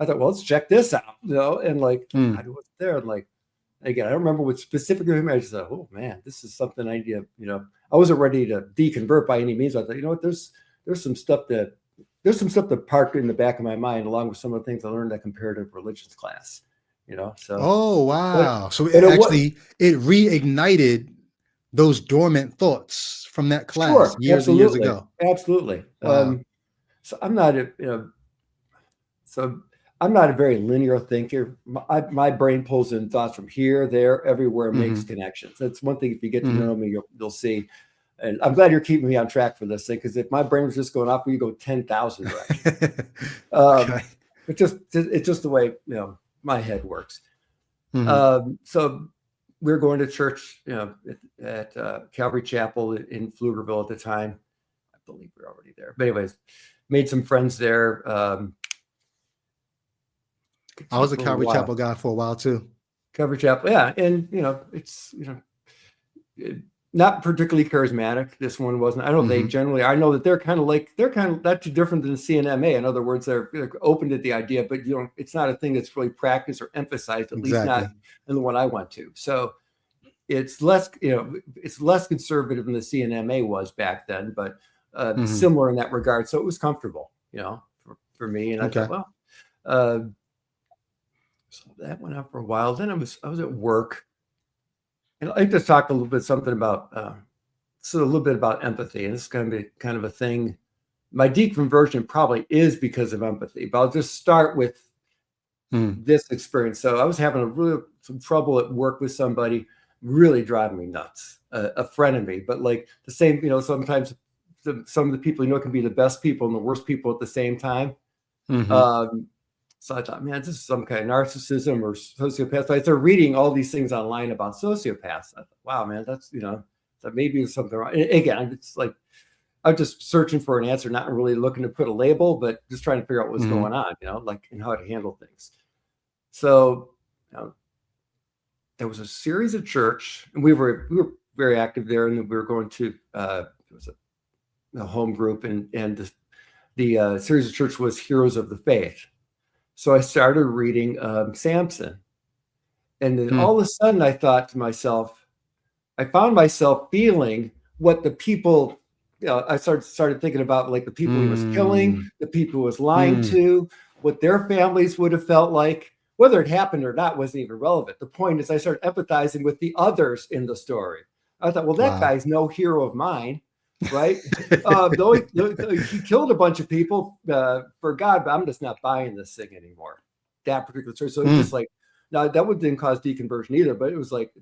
thought, well, let's check this out, and God who wasn't there. And again, I don't remember what specifically. I just thought, oh man, this is something I need to, I wasn't ready to deconvert by any means. I thought, what, there's some stuff that parked in the back of my mind, along with some of the things I learned at comparative religions class. So. Oh, wow. So it reignited those dormant thoughts from that class years and years ago. Absolutely. Wow. So I'm not a very linear thinker. My brain pulls in thoughts from here, there, everywhere, makes connections. That's one thing. If you get to know me, you'll see. And I'm glad you're keeping me on track for this thing, because if my brain was just going off, you go 10,000 directions. It's just the way my head works. So we were going to church, at Calvary Chapel in Pflugerville at the time. I believe we were already there. But anyways, made some friends there. I was a Calvary Chapel guy for a while too. Calvary Chapel, yeah, and it's not particularly charismatic. This one wasn't. I don't think generally. I know that they're kind of not too different than CNMA. In other words, they're open to the idea, but it's not a thing that's really practiced or emphasized. At least not in the one I went to. So it's less, it's less conservative than the CNMA was back then, but similar in that regard. So it was comfortable, for me. And I thought, well, so that went on for a while. Then I was at work. And I just talked a little bit about empathy, and this is going to be kind of a thing. My deconversion probably is because of empathy, but I'll just start with this experience. So I was having some trouble at work with somebody, really driving me nuts. A friend of me, but the same, sometimes some of the people can be the best people and the worst people at the same time. So I thought, man, this is some kind of narcissism or sociopath. So I started reading all these things online about sociopaths. I thought, wow, man, that's, that maybe there's something wrong. And again, it's like, I'm just searching for an answer, not really looking to put a label, but just trying to figure out what's going on, like, and how to handle things. So, there was a series of church, and we were very active there, and we were going to, it was a home group, and the series of church was Heroes of the Faith. So I started reading Samson, and then all of a sudden I thought to myself, I found myself feeling what the people, I started thinking about, like, the people he was killing, the people he was lying to, what their families would have felt like. Whether it happened or not wasn't even relevant. The point is I started empathizing with the others in the story. I thought, well, that guy's no hero of mine, right? Though he killed a bunch of people for God, but I'm just not buying this thing anymore. That particular story. So it's just like, now that didn't cause deconversion either, but it was like,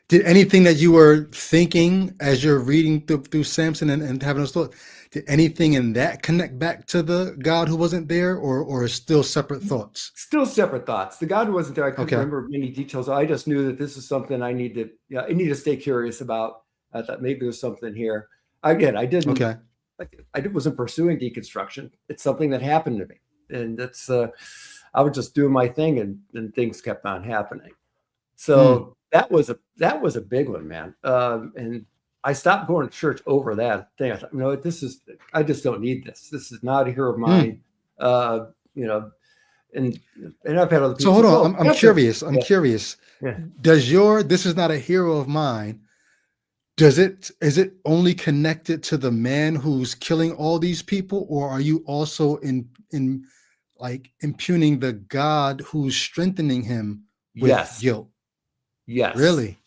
did anything that you were thinking as you're reading through Samson and having those thoughts, did anything in that connect back to the God who wasn't there, or still separate thoughts? Still separate thoughts. The God who wasn't there, I couldn't remember many details. I just knew that this is something I need to stay curious about. I thought maybe there's something here. Again, I didn't. Okay. I wasn't pursuing deconstruction. It's something that happened to me, and that's I was just doing my thing, and things kept on happening. So that was a big one, man. And I stopped going to church over that thing. I thought, I just don't need this. This is not a hero of mine. And I've had other people. So hold on, I'm curious. I'm curious. Yeah. This is not a hero of mine. Is it only connected to the man who's killing all these people, or are you also in like impugning the God who's strengthening him with guilt? Yes. Really?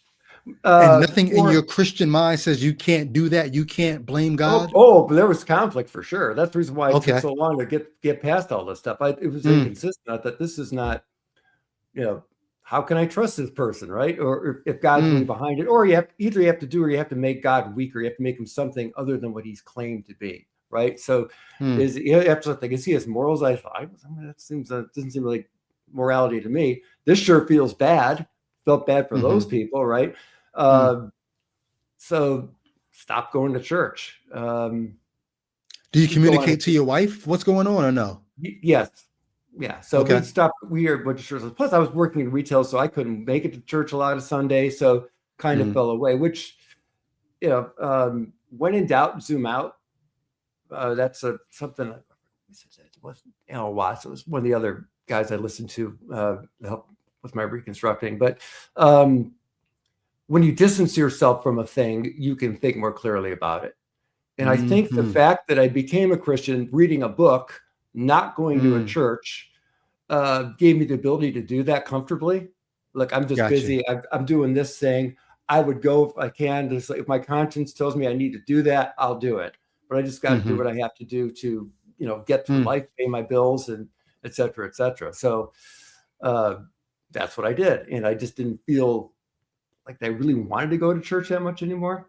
And nothing in your Christian mind says you can't do that. You can't blame God. But there was conflict for sure. That's the reason why it took so long to get past all this stuff. It was inconsistent. I thought, this is not, how can I trust this person, right? Or if God's really behind it, or you have to make God weak, or you have to make him something other than what he's claimed to be, right? So you have to think, is he as moral as I thought? That doesn't seem like morality to me. This sure feels bad. Felt bad for those people, right? So stop going to church. Do you communicate to your wife what's going on, or no? Yes. Yeah. So we stopped. We are a bunch of churches. Plus, I was working in retail, so I couldn't make it to church a lot of Sunday. So kind of fell away, which, when in doubt, zoom out. That's something. It wasn't Alan Watts. It was one of the other guys I listened to help with my reconstructing. But when you distance yourself from a thing, you can think more clearly about it. And I think the fact that I became a Christian, reading a book, not going to a church, gave me the ability to do that comfortably. Like, I'm just busy. I'm doing this thing. I would go if I can. If my conscience tells me I need to do that, I'll do it. But I just got to do what I have to do to, get through life, pay my bills, and et cetera, et cetera. So that's what I did. And I just didn't feel like I really wanted to go to church that much anymore.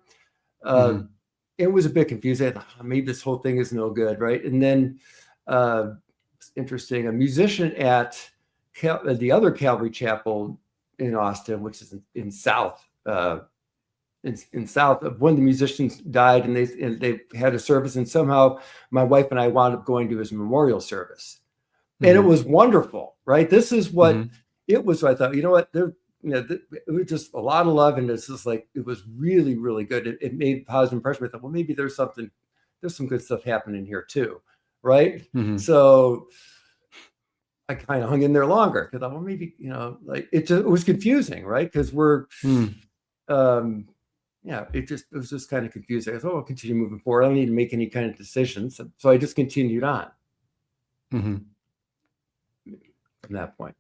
It was a bit confusing. I thought, maybe this whole thing is no good, right? And then it's interesting, a musician at the other Calvary Chapel in Austin, which is in South, in South, one of the musicians died, and they had a service, and somehow my wife and I wound up going to his memorial service. And it was wonderful, right? This is what it was. So I thought, what, it was just a lot of love, and it's just like, it was really, really good. It made a positive impression. I thought, well, maybe there's some good stuff happening here too, right? So I kind of hung in there longer, because I thought, well, maybe, it was confusing, right? Because we're, it was just kind of confusing. I thought, I'll continue moving forward. I don't need to make any kind of decisions. So I just continued on from that point.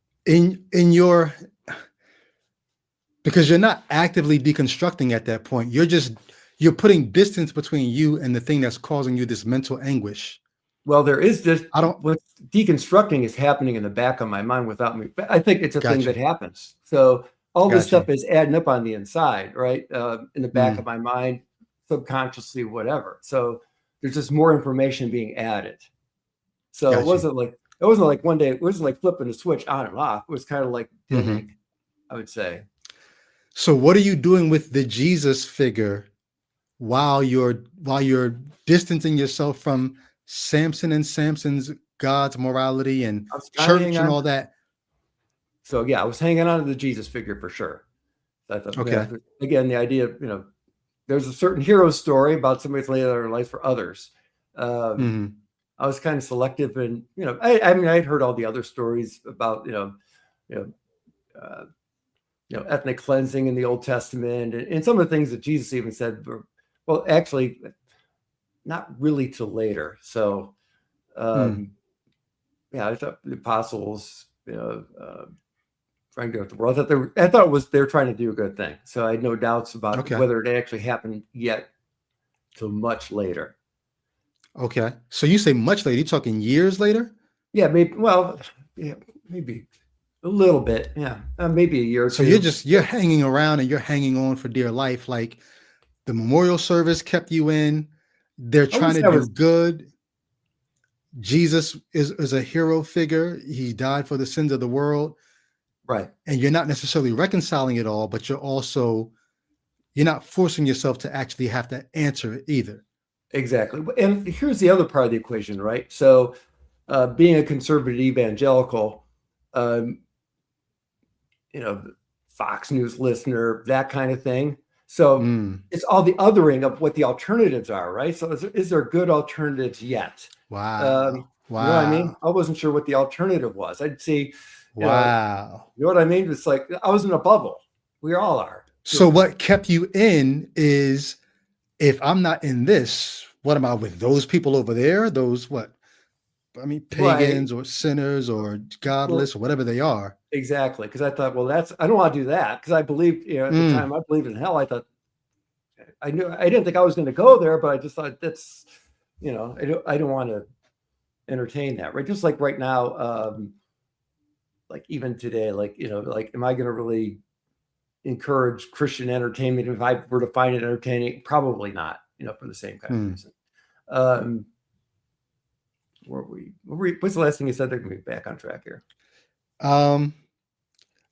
Because you're not actively deconstructing at that point. You're putting distance between you and the thing that's causing you this mental anguish. Well, there is this. What deconstructing is happening in the back of my mind without me. I think it's a thing that happens. So all this stuff is adding up on the inside, right? In the back of my mind, subconsciously, whatever. So there's just more information being added. So Got you. it wasn't like one day, it wasn't like flipping a switch on and off. It was kind of like Hmm. dimming, I would say. So what are you doing with the Jesus figure while you're distancing yourself from Samson and Samson's God's morality and I was trying to hang church and on. all that? So yeah, I was hanging on to the Jesus figure for sure. I thought, yeah, Okay. again, the idea, there's a certain hero story about somebody's laying their life for others. Um, Hmm. I was kind of selective, and I mean, I'd heard all the other stories about you know, uh, ethnic cleansing in the Old Testament, and some of the things that Jesus even said were, well, actually, not really till later. So, Mm. um, yeah, I thought the apostles, trying to go with the world. I thought they were trying to do a good thing. So I had no doubts about Okay. whether it actually happened yet till much later. Okay. So you say much later, you're talking years later? Yeah, maybe. Well, yeah, maybe a little bit. Yeah, maybe a year or So two. you're hanging around and you're hanging on for dear life. Like the memorial service kept you in. They're I trying wouldn't to say I do was good. Jesus is a hero figure. He died for the sins of the world. right. And you're not necessarily reconciling it all, but you're not forcing yourself to actually have to answer it either. Exactly. And here's the other part of the equation, right? So, being a conservative evangelical, um, Fox News listener, that kind of thing. So Mm. it's all the othering of what the alternatives are, right? So is there good alternatives yet? Wow. You know what I mean? Wow. I wasn't sure what the alternative was. I'd see, you Wow. know what I mean? It's like I was in a bubble. We all are to a So point. what kept you in is, if I'm not in this, what am I with those people over there? Those what? I mean, Right. pagans or sinners or Well, godless or whatever they are. exactly. Because I thought, well, I don't want to do that. Because I believed, at the Mm. time I believed in hell. I thought I didn't think I was going to go there, but I just thought that's, I don't want to entertain that, right? Just like right now, like even today, like, like, am I going to really encourage Christian entertainment if I were to find it entertaining? Probably not, for the same kind of Mm. reason. What's the last thing you said? They're going to be back on track here. Um,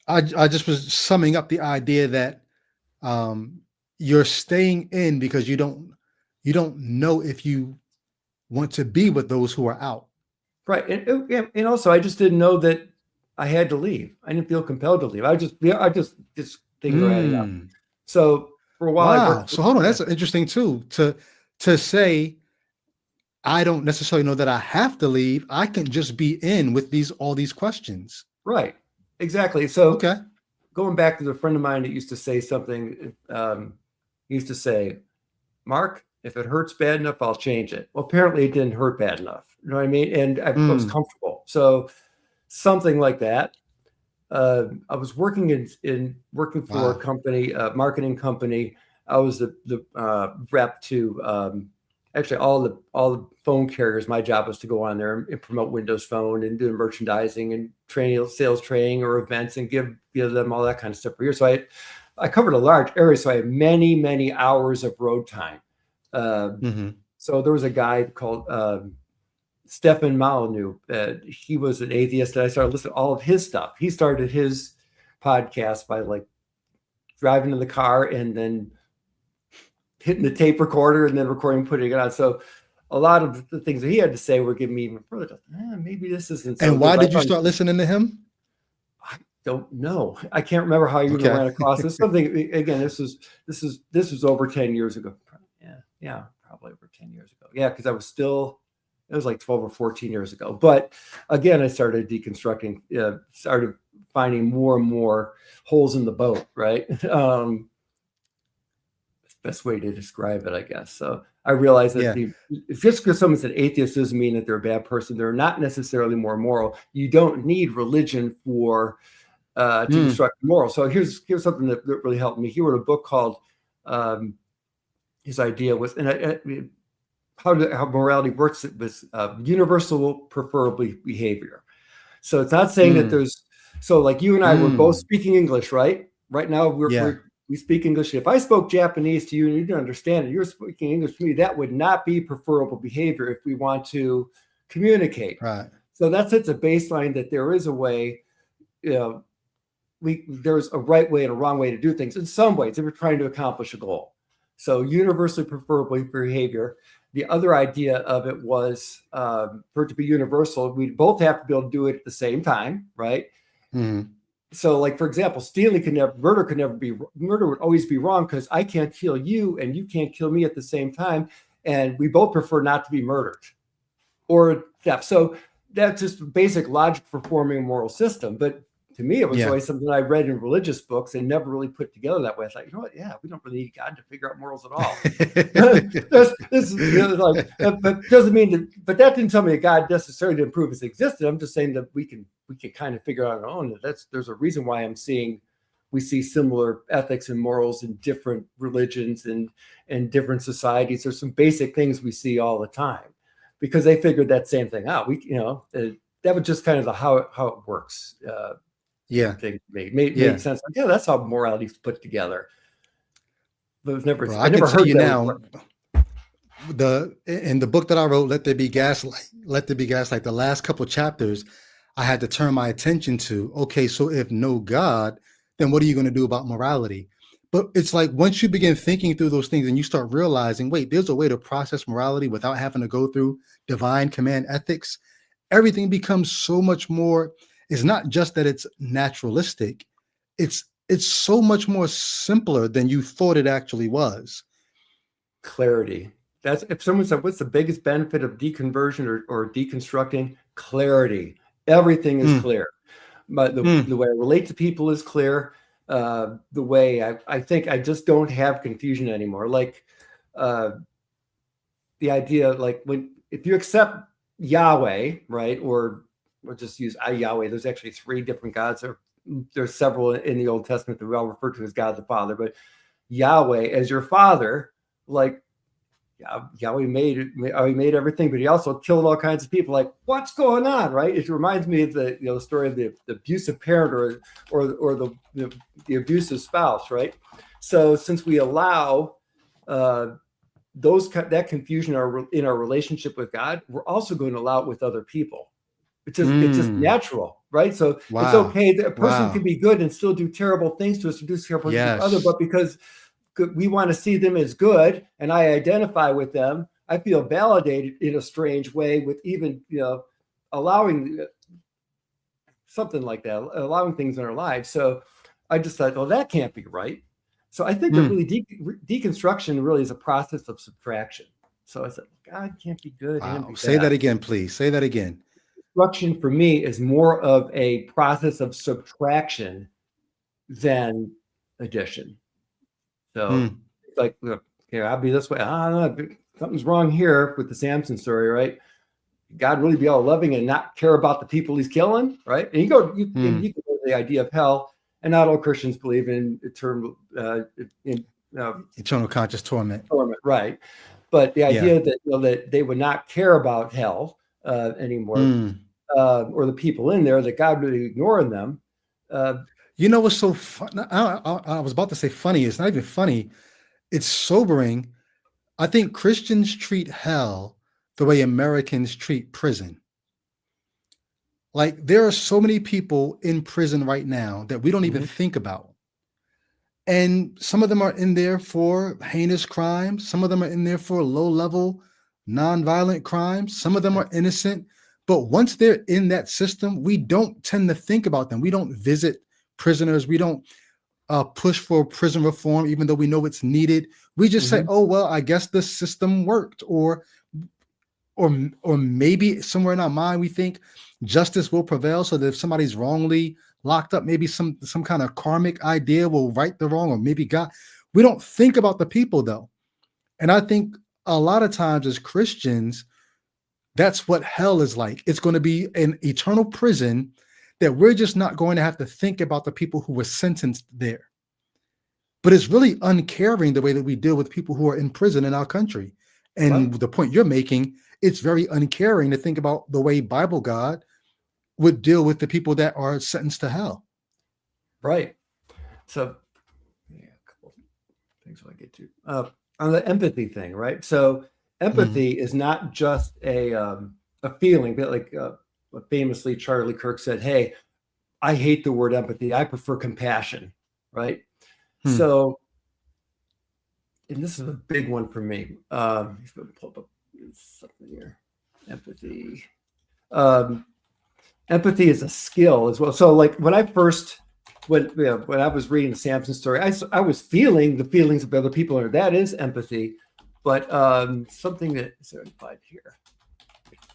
I just was summing up the idea that um, you're staying in because you don't know if you want to be with those who are out. Right. And also I just didn't know that I had to leave. I didn't feel compelled to leave. Just things were adding up. Mm. So for a while I Wow. worked. So hold on, Yeah, that's interesting too. To say I don't necessarily know that I have to leave. I can just be in with all these questions. right. Exactly. So Okay. going back to the friend of mine that used to say something, he used to say, Mark, if it hurts bad enough, I'll change it. Well, apparently it didn't hurt bad enough. You know what I mean? And I was Mm. comfortable. So something like that. I was working in working for a Wow. company, a marketing company. I was the rep to actually all the phone carriers. My job was to go on there and promote Windows Phone and do merchandising and training, sales training or events, and give them all that kind of stuff per year. So I covered a large area, so I had many hours of road time. Hmm. So there was a guy called Stefan Molyneux. He was an atheist, and I started listening to all of his stuff. He started his podcast by like driving in the car and then hitting the tape recorder and then recording, putting it on. So a lot of the things that he had to say were giving me even further. Maybe this isn't so And good. why But did you start listening to him? I don't know. I can't remember how I even Okay. ran across this. Something again. This was over 10 years ago. Yeah, probably over 10 years ago. Yeah, because it was like 12 or 14 years ago. But again, I started deconstructing, started finding more and more holes in the boat, right? Best way to describe it, I guess. So I realized that Yeah. just because someone's an atheist doesn't mean that they're a bad person. They're not necessarily more moral. You don't need religion for to Mm. construct moral. So here's something that really helped me. He wrote a book called his idea was, and how morality works. It was universal preferable behavior. So it's not saying that Mm. there's, so like you and I were both Mm. speaking English, right? Right now Yeah. we speak English. If I spoke Japanese to you and you didn't understand it, you're speaking English to me, that would not be preferable behavior if we want to communicate. Right. So that sets a baseline that there is a way, there's a right way and a wrong way to do things in some ways if we're trying to accomplish a goal. So universally preferable behavior. The other idea of it was for it to be universal, we both have to be able to do it at the same time, right? Mm-hmm. So, like, for example, murder would always be wrong because I can't kill you and you can't kill me at the same time. And we both prefer not to be murdered or theft. So that's just basic logic for forming a moral system. But to me, it was always something I read in religious books and never really put together that way. I thought, you know what? Yeah, we don't really need God to figure out morals at all. This is but doesn't mean that. But that didn't tell me that God necessarily didn't prove his existence. I'm just saying that we can kind of figure out on our own that there's a reason why we see similar ethics and morals in different religions and different societies. There's some basic things we see all the time because they figured that same thing out. That was just kind of how it works. Thing made sense. Like, that's how morality is put together. But it was never. Bro, I never heard that now. In the book that I wrote, Let There Be Gaslight, the last couple of chapters, I had to turn my attention to, okay, so if no God, then what are you going to do about morality? But it's like once you begin thinking through those things and you start realizing, wait, there's a way to process morality without having to go through divine command ethics, everything becomes so much more. It's not just that it's naturalistic. It's so much more simpler than you thought it actually was. Clarity. That's if someone said, what's the biggest benefit of deconversion or deconstructing? Clarity. Everything is clear. But the way I relate to people is clear. The way I think I just don't have confusion anymore. Like the idea, like if you accept Yahweh, right, or we'll just use Yahweh. There's actually 3 different gods. There's several in the Old Testament that we all refer to as God the Father, but Yahweh as your father, like Yahweh made everything, but he also killed all kinds of people. Like, what's going on, right? It reminds me of the story of the abusive parent or the abusive spouse, right? So since we allow that confusion in our relationship with God, we're also going to allow it with other people. It's just natural, right? So it's okay that a person can be good and still do terrible things to us, or do terrible things to others, but because we want to see them as good and I identify with them, I feel validated in a strange way with even, allowing something like that, allowing things in our lives. So I just thought, well, that can't be right. So I think that really deconstruction really is a process of subtraction. So I said, God can't be good. Wow. And be Say that again, please. Say that again. Deconstruction for me is more of a process of subtraction than addition. So like, okay, I'll be this way. I don't know, something's wrong here with the Samson story, right? God really be all loving and not care about the people he's killing, right? And you can go to the idea of hell, and not all Christians believe in eternal conscious torment. Right? But the idea that that they would not care about hell anymore, or the people in there, that God would ignore them. What's so fun? I was about to say funny. It's not even funny. It's sobering. I think Christians treat hell the way Americans treat prison. Like, there are so many people in prison right now that we don't even think about. And some of them are in there for heinous crimes. Some of them are in there for low-level, non-violent crimes. Some of them are innocent. But once they're in that system, we don't tend to think about them. We don't visit prisoners. We don't push for prison reform, even though we know it's needed. We just say, oh, well, I guess the system worked. Or maybe somewhere in our mind, we think justice will prevail, so that if somebody's wrongly locked up, maybe some kind of karmic idea will right the wrong, or maybe God. We don't think about the people, though. And I think a lot of times as Christians, that's what hell is like. It's going to be an eternal prison that we're just not going to have to think about the people who were sentenced there. But it's really uncaring the way that we deal with people who are in prison in our country. And the point you're making, it's very uncaring to think about the way Bible God would deal with the people that are sentenced to hell. Right. So, a couple things I get to on the empathy thing, right? So empathy is not just a a feeling, but like famously Charlie Kirk said, "Hey, I hate the word empathy. I prefer compassion." Right. So, and this is a big one for me. Pull up something here. Empathy. Empathy is a skill as well. So, like when I first, when I was reading the Samson story, I was feeling the feelings of other people, and that is empathy. But something that is implied here.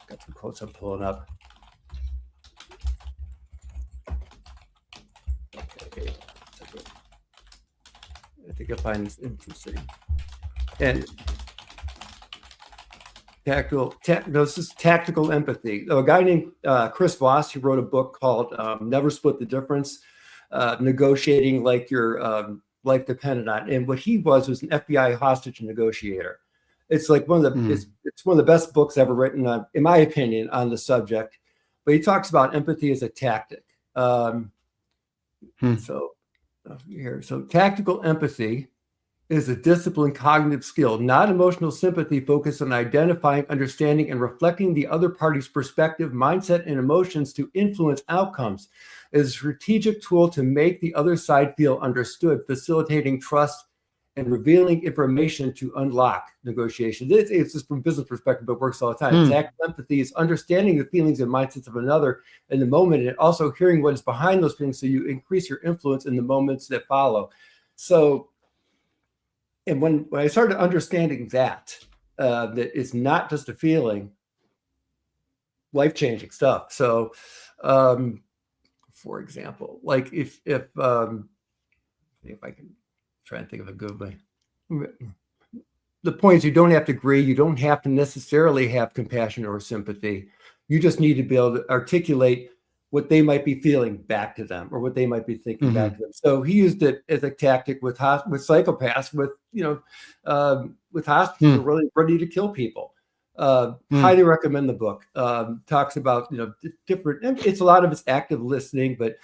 Got some quotes I'm pulling up. Okay. I think I find this interesting. And this is tactical empathy. A guy named Chris Voss, he wrote a book called Never Split the Difference, negotiating like your life depended on. And what he was an FBI hostage negotiator. It's like one of the it's one of the best books ever written, in my opinion, on the subject. But he talks about empathy as a tactic. So tactical empathy is a disciplined cognitive skill, not emotional sympathy focused on identifying, understanding, and reflecting the other party's perspective, mindset, and emotions to influence outcomes. It is a strategic tool to make the other side feel understood, facilitating trust and revealing information to unlock negotiation. It's just from a business perspective, but works all the time. Tactical empathy is understanding the feelings and mindsets of another in the moment, and also hearing what is behind those feelings so you increase your influence in the moments that follow. So, and when I started understanding that it's not just a feeling, life-changing stuff. So, for example, like if I can try and think of a good way. The point is, you don't have to agree. You don't have to necessarily have compassion or sympathy. You just need to be able to articulate what they might be feeling back to them, or what they might be thinking back to them. So he used it as a tactic with psychopaths, with hostages who are really ready to kill people. Highly recommend the book. Talks about different. It's a lot of it's active listening, but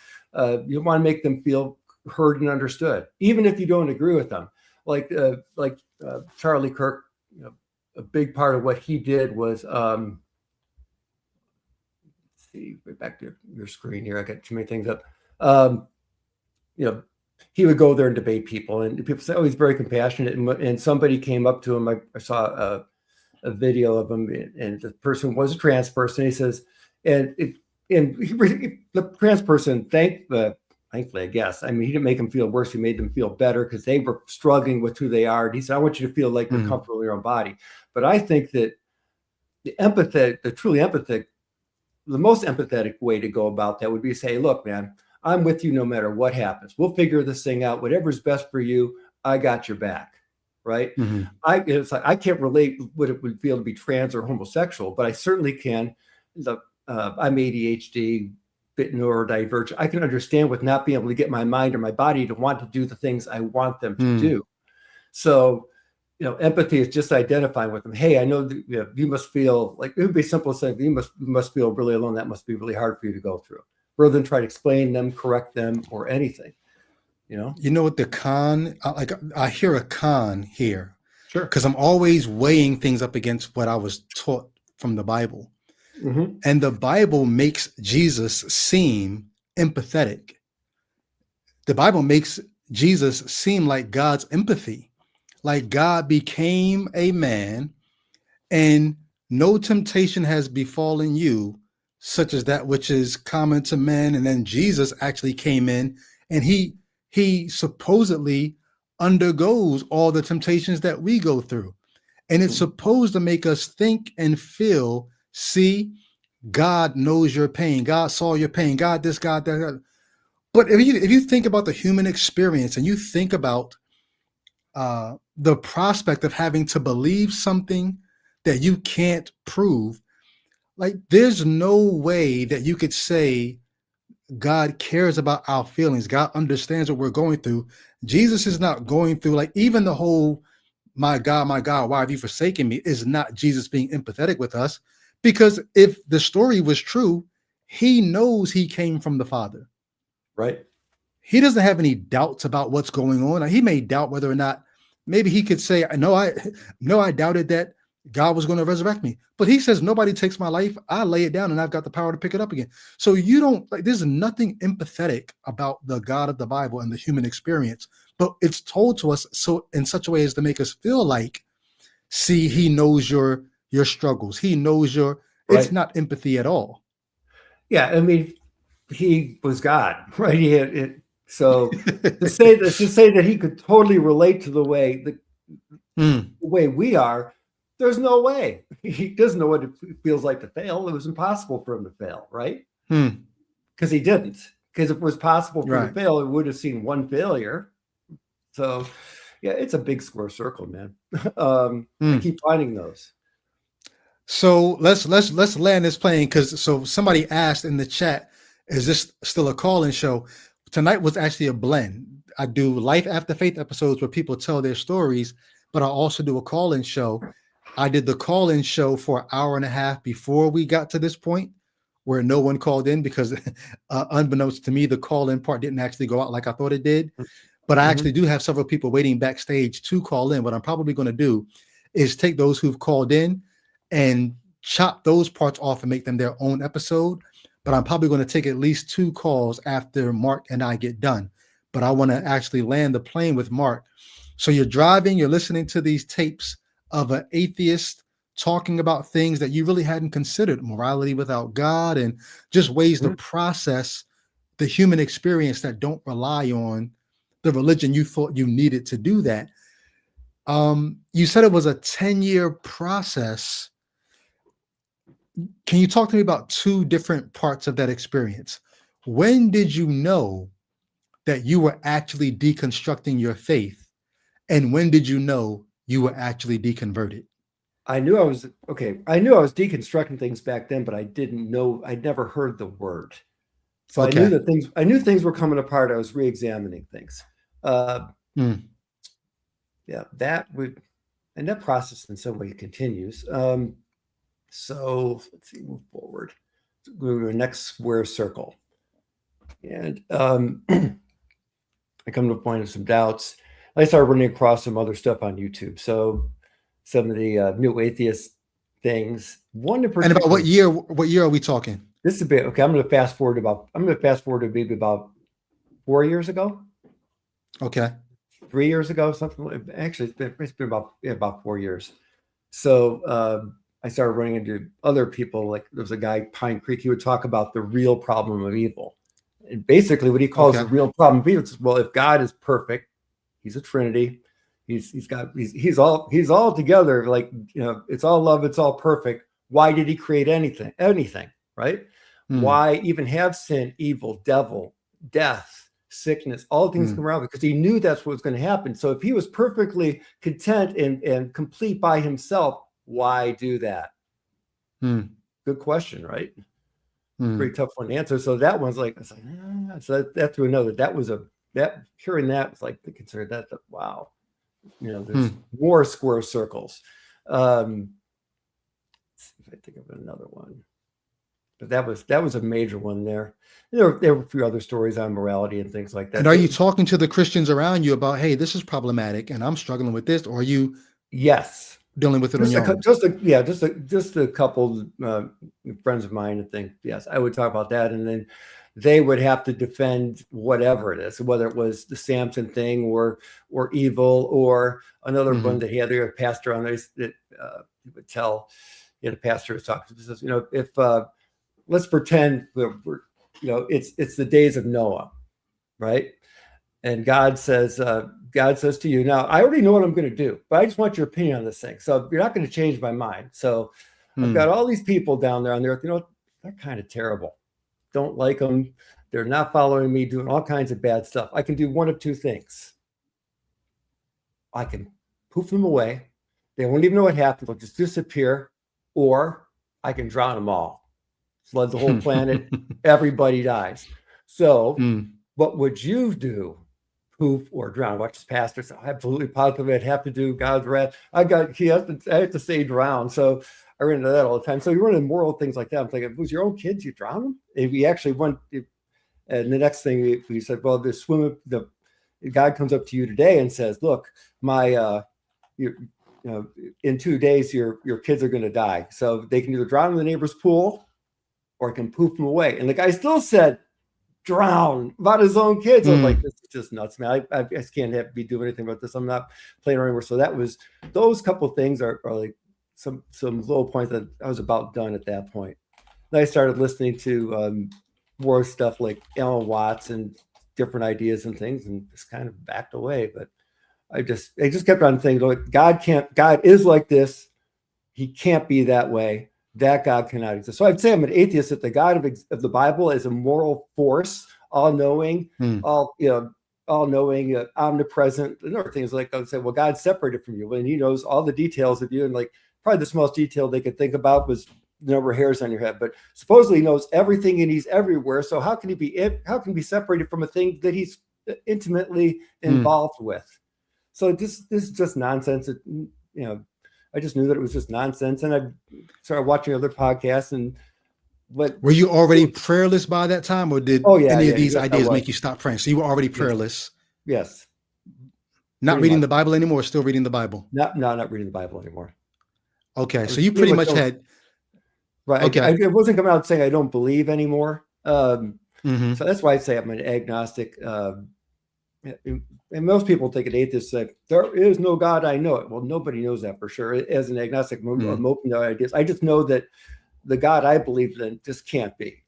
you want to make them feel heard and understood, even if you don't agree with them. Like Charlie Kirk, a big part of what he did was. See, right back to your screen here. I got too many things up. He would go there and debate people, and people say, "Oh, he's very compassionate." And somebody came up to him. I saw a video of him, and the person was a trans person. He says, the trans person thankfully, I guess. I mean, he didn't make them feel worse. He made them feel better because they were struggling with who they are. And he said, "I want you to feel like you're comfortable in your own body." But I think that the truly empathetic. The most empathetic way to go about that would be to say, "Look, man, I'm with you no matter what happens. We'll figure this thing out. Whatever's best for you, I got your back." Right? It's like I can't relate what it would feel to be trans or homosexual, but I certainly can. I'm ADHD, bit neurodivergent. I can understand with not being able to get my mind or my body to want to do the things I want them to do. So, empathy is just identifying with them. Hey, I know that, you must feel like, it would be simple to say, you must feel really alone. That must be really hard for you to go through, rather than try to explain them, correct them, or anything. What the con, I hear a con here. Sure. Because I'm always weighing things up against what I was taught from the Bible. And the Bible makes Jesus seem empathetic. The Bible makes Jesus seem like God's empathy. Like God became a man, and no temptation has befallen you, such as that which is common to men. And then Jesus actually came in, and he supposedly undergoes all the temptations that we go through. And it's supposed to make us think and feel, see, God knows your pain. God saw your pain. God this, God that. But if you think about the human experience, and you think about the prospect of having to believe something that you can't prove, like there's no way that you could say God cares about our feelings. God understands what we're going through. Jesus is not going through, like, even the whole, my God, why have you forsaken me, is not Jesus being empathetic with us. Because if the story was true, he knows he came from the Father. Right. He doesn't have any doubts about what's going on. He may doubt whether or not, maybe he could say, I doubted that God was going to resurrect me. But he says, nobody takes my life. I lay it down and I've got the power to pick it up again. So you don't like, there's nothing empathetic about the God of the Bible and the human experience, but it's told to us so in such a way as to make us feel like, see, he knows your struggles. He knows it's Right. not empathy at all. Yeah. I mean, he was God, right? He had it. So to say that he could totally relate to the way we are, there's no way. He doesn't know what it feels like to fail. It was impossible for him to fail, right? Because he didn't. Because if it was possible for him to fail, it would have seen one failure. So, yeah, it's a big square circle, man. I keep finding those. So let's land this plane, because so somebody asked in the chat, is this still a call-in show? Tonight was actually a blend. I do Life After Faith episodes where people tell their stories, but I also do a call-in show. I did the call-in show for an hour and a half before we got to this point where no one called in because unbeknownst to me, the call-in part didn't actually go out like I thought it did. But I actually do have several people waiting backstage to call in. What I'm probably going to do is take those who've called in and chop those parts off and make them their own episode. But I'm probably going to take at least 2 calls after Mark and I get done. But I want to actually land the plane with Mark. So you're driving, you're listening to these tapes of an atheist talking about things that you really hadn't considered, morality without God, and just ways to process the human experience that don't rely on the religion you thought you needed to do that. You said it was a 10-year process. Can you talk to me about 2 different parts of that experience? When did you know that you were actually deconstructing your faith? And when did you know you were actually deconverted? I knew I was deconstructing things back then, but I didn't know, I'd never heard the word. So I knew things were coming apart. I was re-examining things. Yeah, and that process in some way continues. So let's see, move forward. Go to the next square circle. And I come to a point of some doubts. I started running across some other stuff on YouTube. So some of the new atheist things. One in particular. And about what year are we talking? This is a bit okay. I'm going to fast forward to maybe about 4 years ago. Okay. 3 years ago, something. Actually, it's been about 4 years. So I started running into other people. Like there was a guy, Pine Creek. He would talk about the real problem of evil, and basically what he calls the real problem of evil is, well, if God is perfect, He's a Trinity. He's all together. Like, you know, it's all love. It's all perfect. Why did He create anything? Right? Why even have sin, evil, devil, death, sickness, all things come around? Because He knew that's what was going to happen. So if He was perfectly content and complete by Himself, why do that? Good question, right? Pretty tough one to answer. So that one's like, so that threw another. Hearing that was like, consider that, wow. You know, there's more square circles. Let's see if I think of another one. But that was a major one there. There were a few other stories on morality and things like that. And are you talking to the Christians around you about, hey, this is problematic and I'm struggling with this, or are you dealing with it on your own? Just a couple friends of mine, I think. Yes, I would talk about that, and then they would have to defend whatever it is, whether it was the Samson thing or evil, or another one that he had a pastor on there that he would tell. He had a pastor who talked. He says, you know, if let's pretend we're it's the days of Noah, right? And God says to you, now I already know what I'm going to do, but I just want your opinion on this thing. So you're not going to change my mind. So I've got all these people down there on the earth. You know, they're kind of terrible. Don't like them. They're not following me, doing all kinds of bad stuff. I can do one of 2 things. I can poof them away. They won't even know what happened. They'll just disappear. Or I can drown them all. Flood the whole planet. Everybody dies. So what would you do? Poof or drown? Watch this pastor say, absolutely positive I'd have to do God's wrath. I have to say drown. So I run into that all the time. So you run into moral things like that. I'm thinking, if it was your own kids, you drown them? If we actually went, and the next thing we said, well, God comes up to you today and says, look, my in 2 days, your kids are going to die. So they can either drown in the neighbor's pool or can poof them away. And the guy still said, drown about his own kids. I'm like, this is just nuts, man. I just can't be doing anything about this. I'm not playing around anymore. So those couple things are like some low points that I was about done at that point. Then I started listening to more stuff like Alan Watts and different ideas and things, and just kind of backed away. But I just kept on thinking, God is like this. He can't be that way. That God cannot exist. So I'd say I'm an atheist that the God of the Bible is a moral force, all-knowing, all-knowing, omnipresent, and other things like I would say, well, God's separated from you, and he knows all the details of you. And like probably the smallest detail they could think about was the number of hairs on your head, but supposedly he knows everything and he's everywhere. So how can he be separated from a thing that he's intimately involved with? So this is just nonsense. I just knew that it was just nonsense, and I started watching other podcasts. And were you already prayerless by that time, or did any of these ideas make you stop praying? So you were already prayerless. Yes. Not reading the Bible anymore, or still reading the Bible? Not reading the Bible anymore. Okay, so you pretty much had. Right. Okay. I wasn't coming out saying I don't believe anymore. So that's why I say I'm an agnostic. And most people think an atheist say there is no God. I know it. Well, nobody knows that for sure. As an agnostic, I'm open to ideas. I just know that the God I believe in just can't be.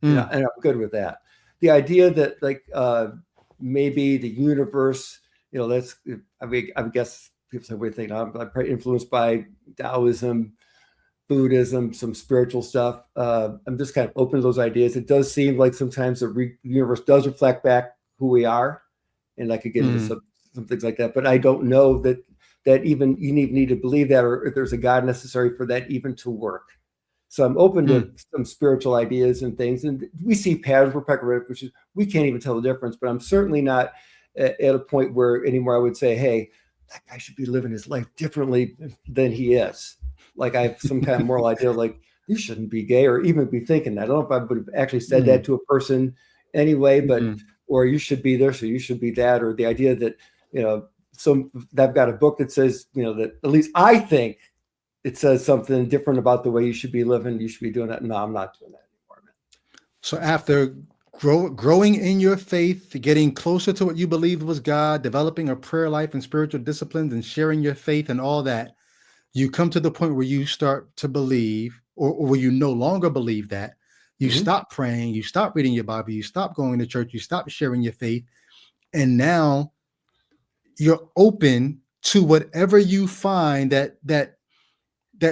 And I'm good with that. The idea that maybe the universe, I guess people say we think I'm probably influenced by Taoism, Buddhism, some spiritual stuff. I'm just kind of open to those ideas. It does seem like sometimes the universe does reflect back who we are, and I could get into some things like that. But I don't know that even you need to believe that, or if there's a God necessary for that even to work. So I'm open to some spiritual ideas and things, and we see patterns for Peckerwood, which is we can't even tell the difference. But I'm certainly not at a point where anymore I would say, hey, that guy should be living his life differently than he is. Like I have some kind of moral idea, like you shouldn't be gay, or even be thinking that. I don't know if I would have actually said that to a person anyway, but or you should be there, so you should be that, or the idea that so I've got a book that says that at least I think it says something different about the way you should be living. You should be doing that. No, I'm not doing that anymore, man. So after growing in your faith, getting closer to what you believed was God, developing a prayer life and spiritual disciplines, and sharing your faith and all that, you come to the point where you start to believe, or where you no longer believe that. You stop praying, you stop reading your Bible, you stop going to church, you stop sharing your faith, and now you're open to whatever you find that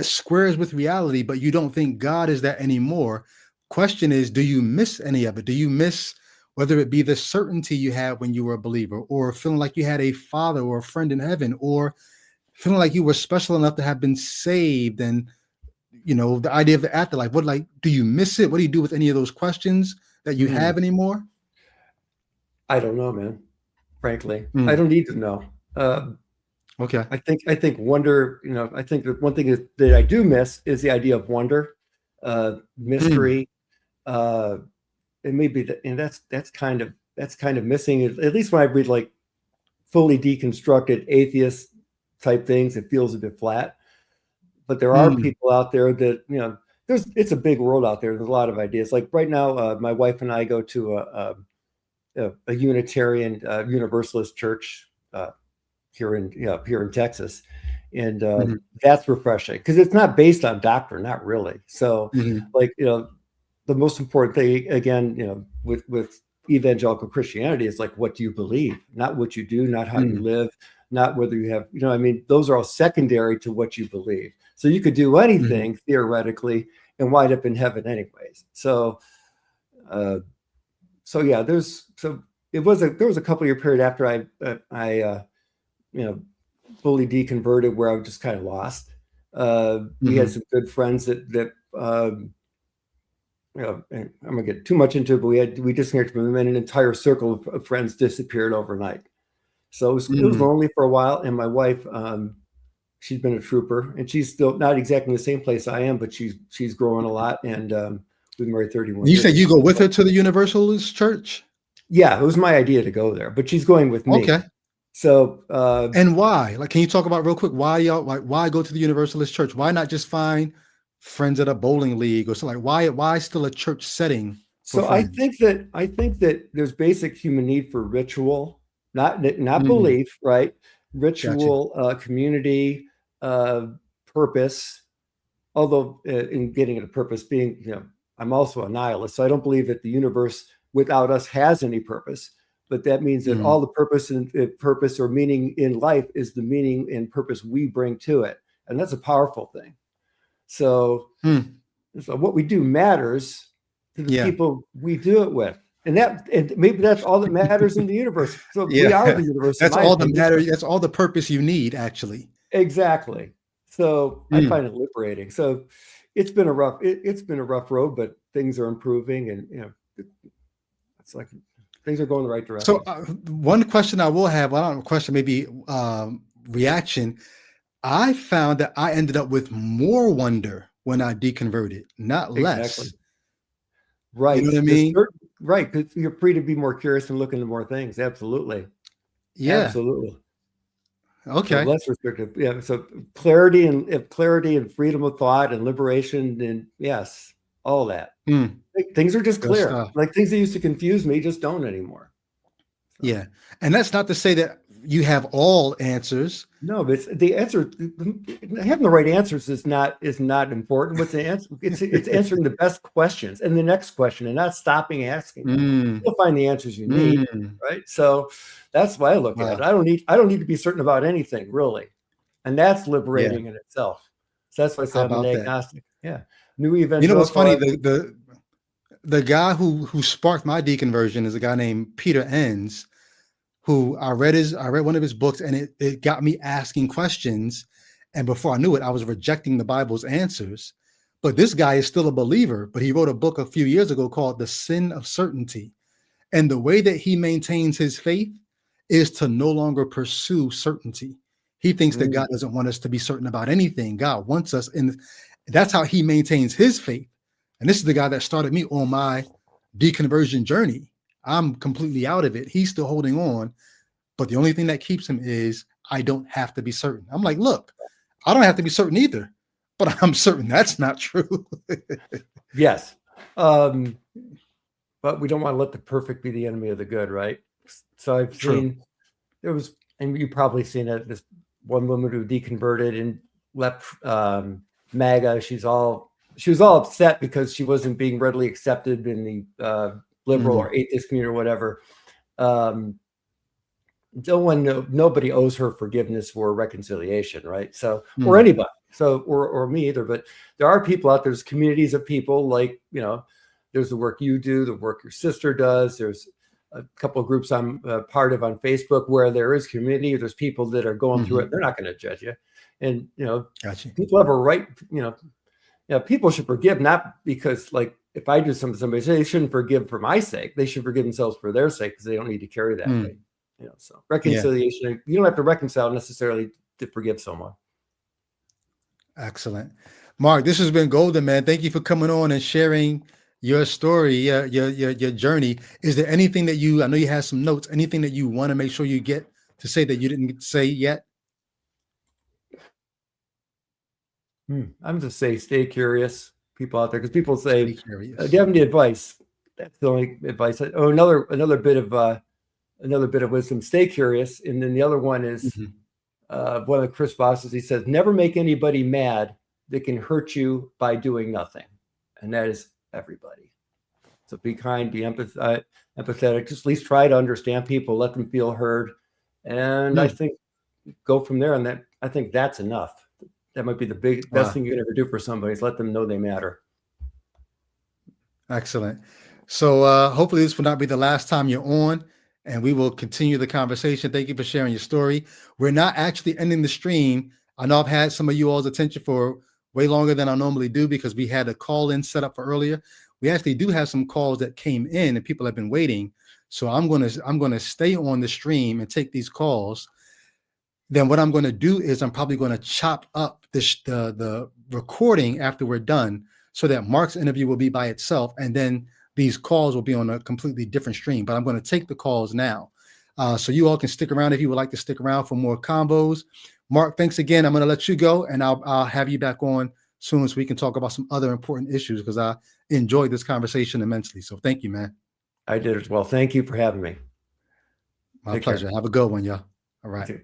squares with reality, but you don't think God is that anymore. Question is, do you miss any of it? Do you miss whether it be the certainty you had when you were a believer, or feeling like you had a father or a friend in heaven, or feeling like you were special enough to have been saved, and the idea of the afterlife? Do you miss it? What do you do with any of those questions that you have anymore? I don't know, man. Frankly, I don't need to know. Okay. I think wonder, I think that one thing that I do miss is the idea of wonder, mystery, and maybe that's kind of missing. At least when I read like fully deconstructed atheist type things, it feels a bit flat. But there are people out there that it's a big world out there. There's a lot of ideas. Like right now, my wife and I go to a Unitarian Universalist church here in Texas, and that's refreshing because it's not based on doctrine, not really. So the most important thing again, with evangelical Christianity is like, what do you believe? Not what you do, not how you live, not whether you have, those are all secondary to what you believe. So you could do anything theoretically and wind up in heaven anyways. So yeah, there was a couple year period after I fully deconverted where I was just kind of lost. We had some good friends that I'm gonna get too much into it, but we disconnected from them, and an entire circle of friends disappeared overnight. So it was lonely for a while. And my wife, she's been a trooper, and she's still not exactly in the same place I am, but she's growing a lot. And we've been married 31 years. You said you go with her to the Universalist church? Yeah, it was my idea to go there, but she's going with me. Okay. So And why? Like, can you talk about real quick why y'all like why go to the Universalist Church? Why not just find friends at a bowling league or something? Like, why still a church setting for so I friends? think that there's basic human need for ritual, not Mm, belief, right? got you. Ritual, community, uh, purpose. Although in getting at a purpose, being I'm also a nihilist, so I don't believe that the universe without us has any purpose. But that means that Mm, all the purpose or meaning in life is the meaning and purpose we bring to it, and that's a powerful thing. So, mm, so what we do matters to the yeah. people we do it with, and maybe that's all that matters in the universe. So we are Yeah. the universe, in That's my all the opinion. matter. That's all the purpose you need, actually. Exactly. So I Mm. find it liberating. So it's been a rough road, but things are improving, and it's like things are going the right So direction. one question I will have, well, I don't know, question, maybe reaction. I found that I ended up with more wonder when I deconverted, not Exactly. less. You know Right. what I mean? Right. Because you're free to be more curious and look into more things. Absolutely. Yeah. Absolutely. So Okay. less restrictive. Yeah. So clarity and freedom of thought and liberation and yes, all that. Mm, Things are just good clear. stuff. Like things that used to confuse me just don't anymore. So. Yeah. And that's not to say that you have all answers. No, but it's, the answer having the right answers is not important. What's the answer? It's answering the best questions and the next question and not stopping asking them. Mm, You'll find the answers you need, mm. right? So that's why I look at it. Wow. I don't need to be certain about anything really. And that's Yeah. liberating in itself. So that's why I How say I'm an about that? agnostic. Yeah. New You know what's evangelical. funny? The guy who sparked my deconversion is a guy named Peter Enns, who I read one of his books, and it got me asking questions. And before I knew it, I was rejecting the Bible's answers. But this guy is still a believer, but he wrote a book a few years ago called The Sin of Certainty. And the way that he maintains his faith is to no longer pursue certainty. He thinks that Mm, God doesn't want us to be certain about anything. God wants us, and that's how he maintains his faith. And this is the guy that started me on my deconversion journey. I'm completely out of it. He's still holding on, but the only thing that keeps him is I don't have to be certain. I'm like, look, I don't have to be certain either, but I'm certain that's not true. yes. Um, but we don't want to let the perfect be the enemy of the good, right? So I've True. seen there was, and you've probably seen it. This one woman who deconverted and left MAGA. She was all upset because she wasn't being readily accepted in the liberal Mhm. or atheist community or whatever. Um, nobody owes her forgiveness for reconciliation, right? So, or Mm. anybody, so or me either. But there are people out there. There's communities of people like there's the work you do, the work your sister does. There's a couple of groups I'm part of on Facebook where there is community. There's people that are going through Mhm. it. They're not going to judge you, and Gotcha. people have a right. People should forgive not because like if I do something to somebody, they shouldn't forgive for my sake. They should forgive themselves for their sake because they don't need to carry that Mm. weight. So Yeah. reconciliation, you don't have to reconcile necessarily to forgive someone. Excellent. Mark, this has been golden, man. Thank you for coming on and sharing your story, your journey. Is there anything that I know you have some notes, anything that you want to make sure you get to say that you didn't say yet? I'm just say stay curious, people out there, because people Stay say, "Do you curious. have any advice?" That's the only advice. Oh, another bit of wisdom: stay curious. And then the other one is Mhm. one of Chris Voss's. He says, "Never make anybody mad that can hurt you by doing nothing," and that is everybody. So be kind, be empathetic. Just at least try to understand people, let them feel heard, and I Mm. think go from there. And that I think that's enough. That might be the best Wow. thing you can ever do for somebody is let them know they matter. Excellent. So hopefully this will not be the last time you're on, and we will continue the conversation. Thank you for sharing your story. We're not actually ending the stream. I know I've had some of you all's attention for way longer than I normally do because we had a call in set up for earlier. We actually do have some calls that came in and people have been waiting. So I'm gonna stay on the stream and take these calls. Then what I'm going to do is I'm probably going to chop up the recording after we're done so that Mark's interview will be by itself, and then these calls will be on a completely different stream. But I'm going to take the calls now. So you all can stick around if you would like to stick around for more combos. Mark, thanks again. I'm going to let you go, and I'll have you back on soon so we can talk about some other important issues, because I enjoyed this conversation immensely. So thank you, man. I did as well. Thank you for having me. My Take care. pleasure. Have a good one, y'all. All You right. too.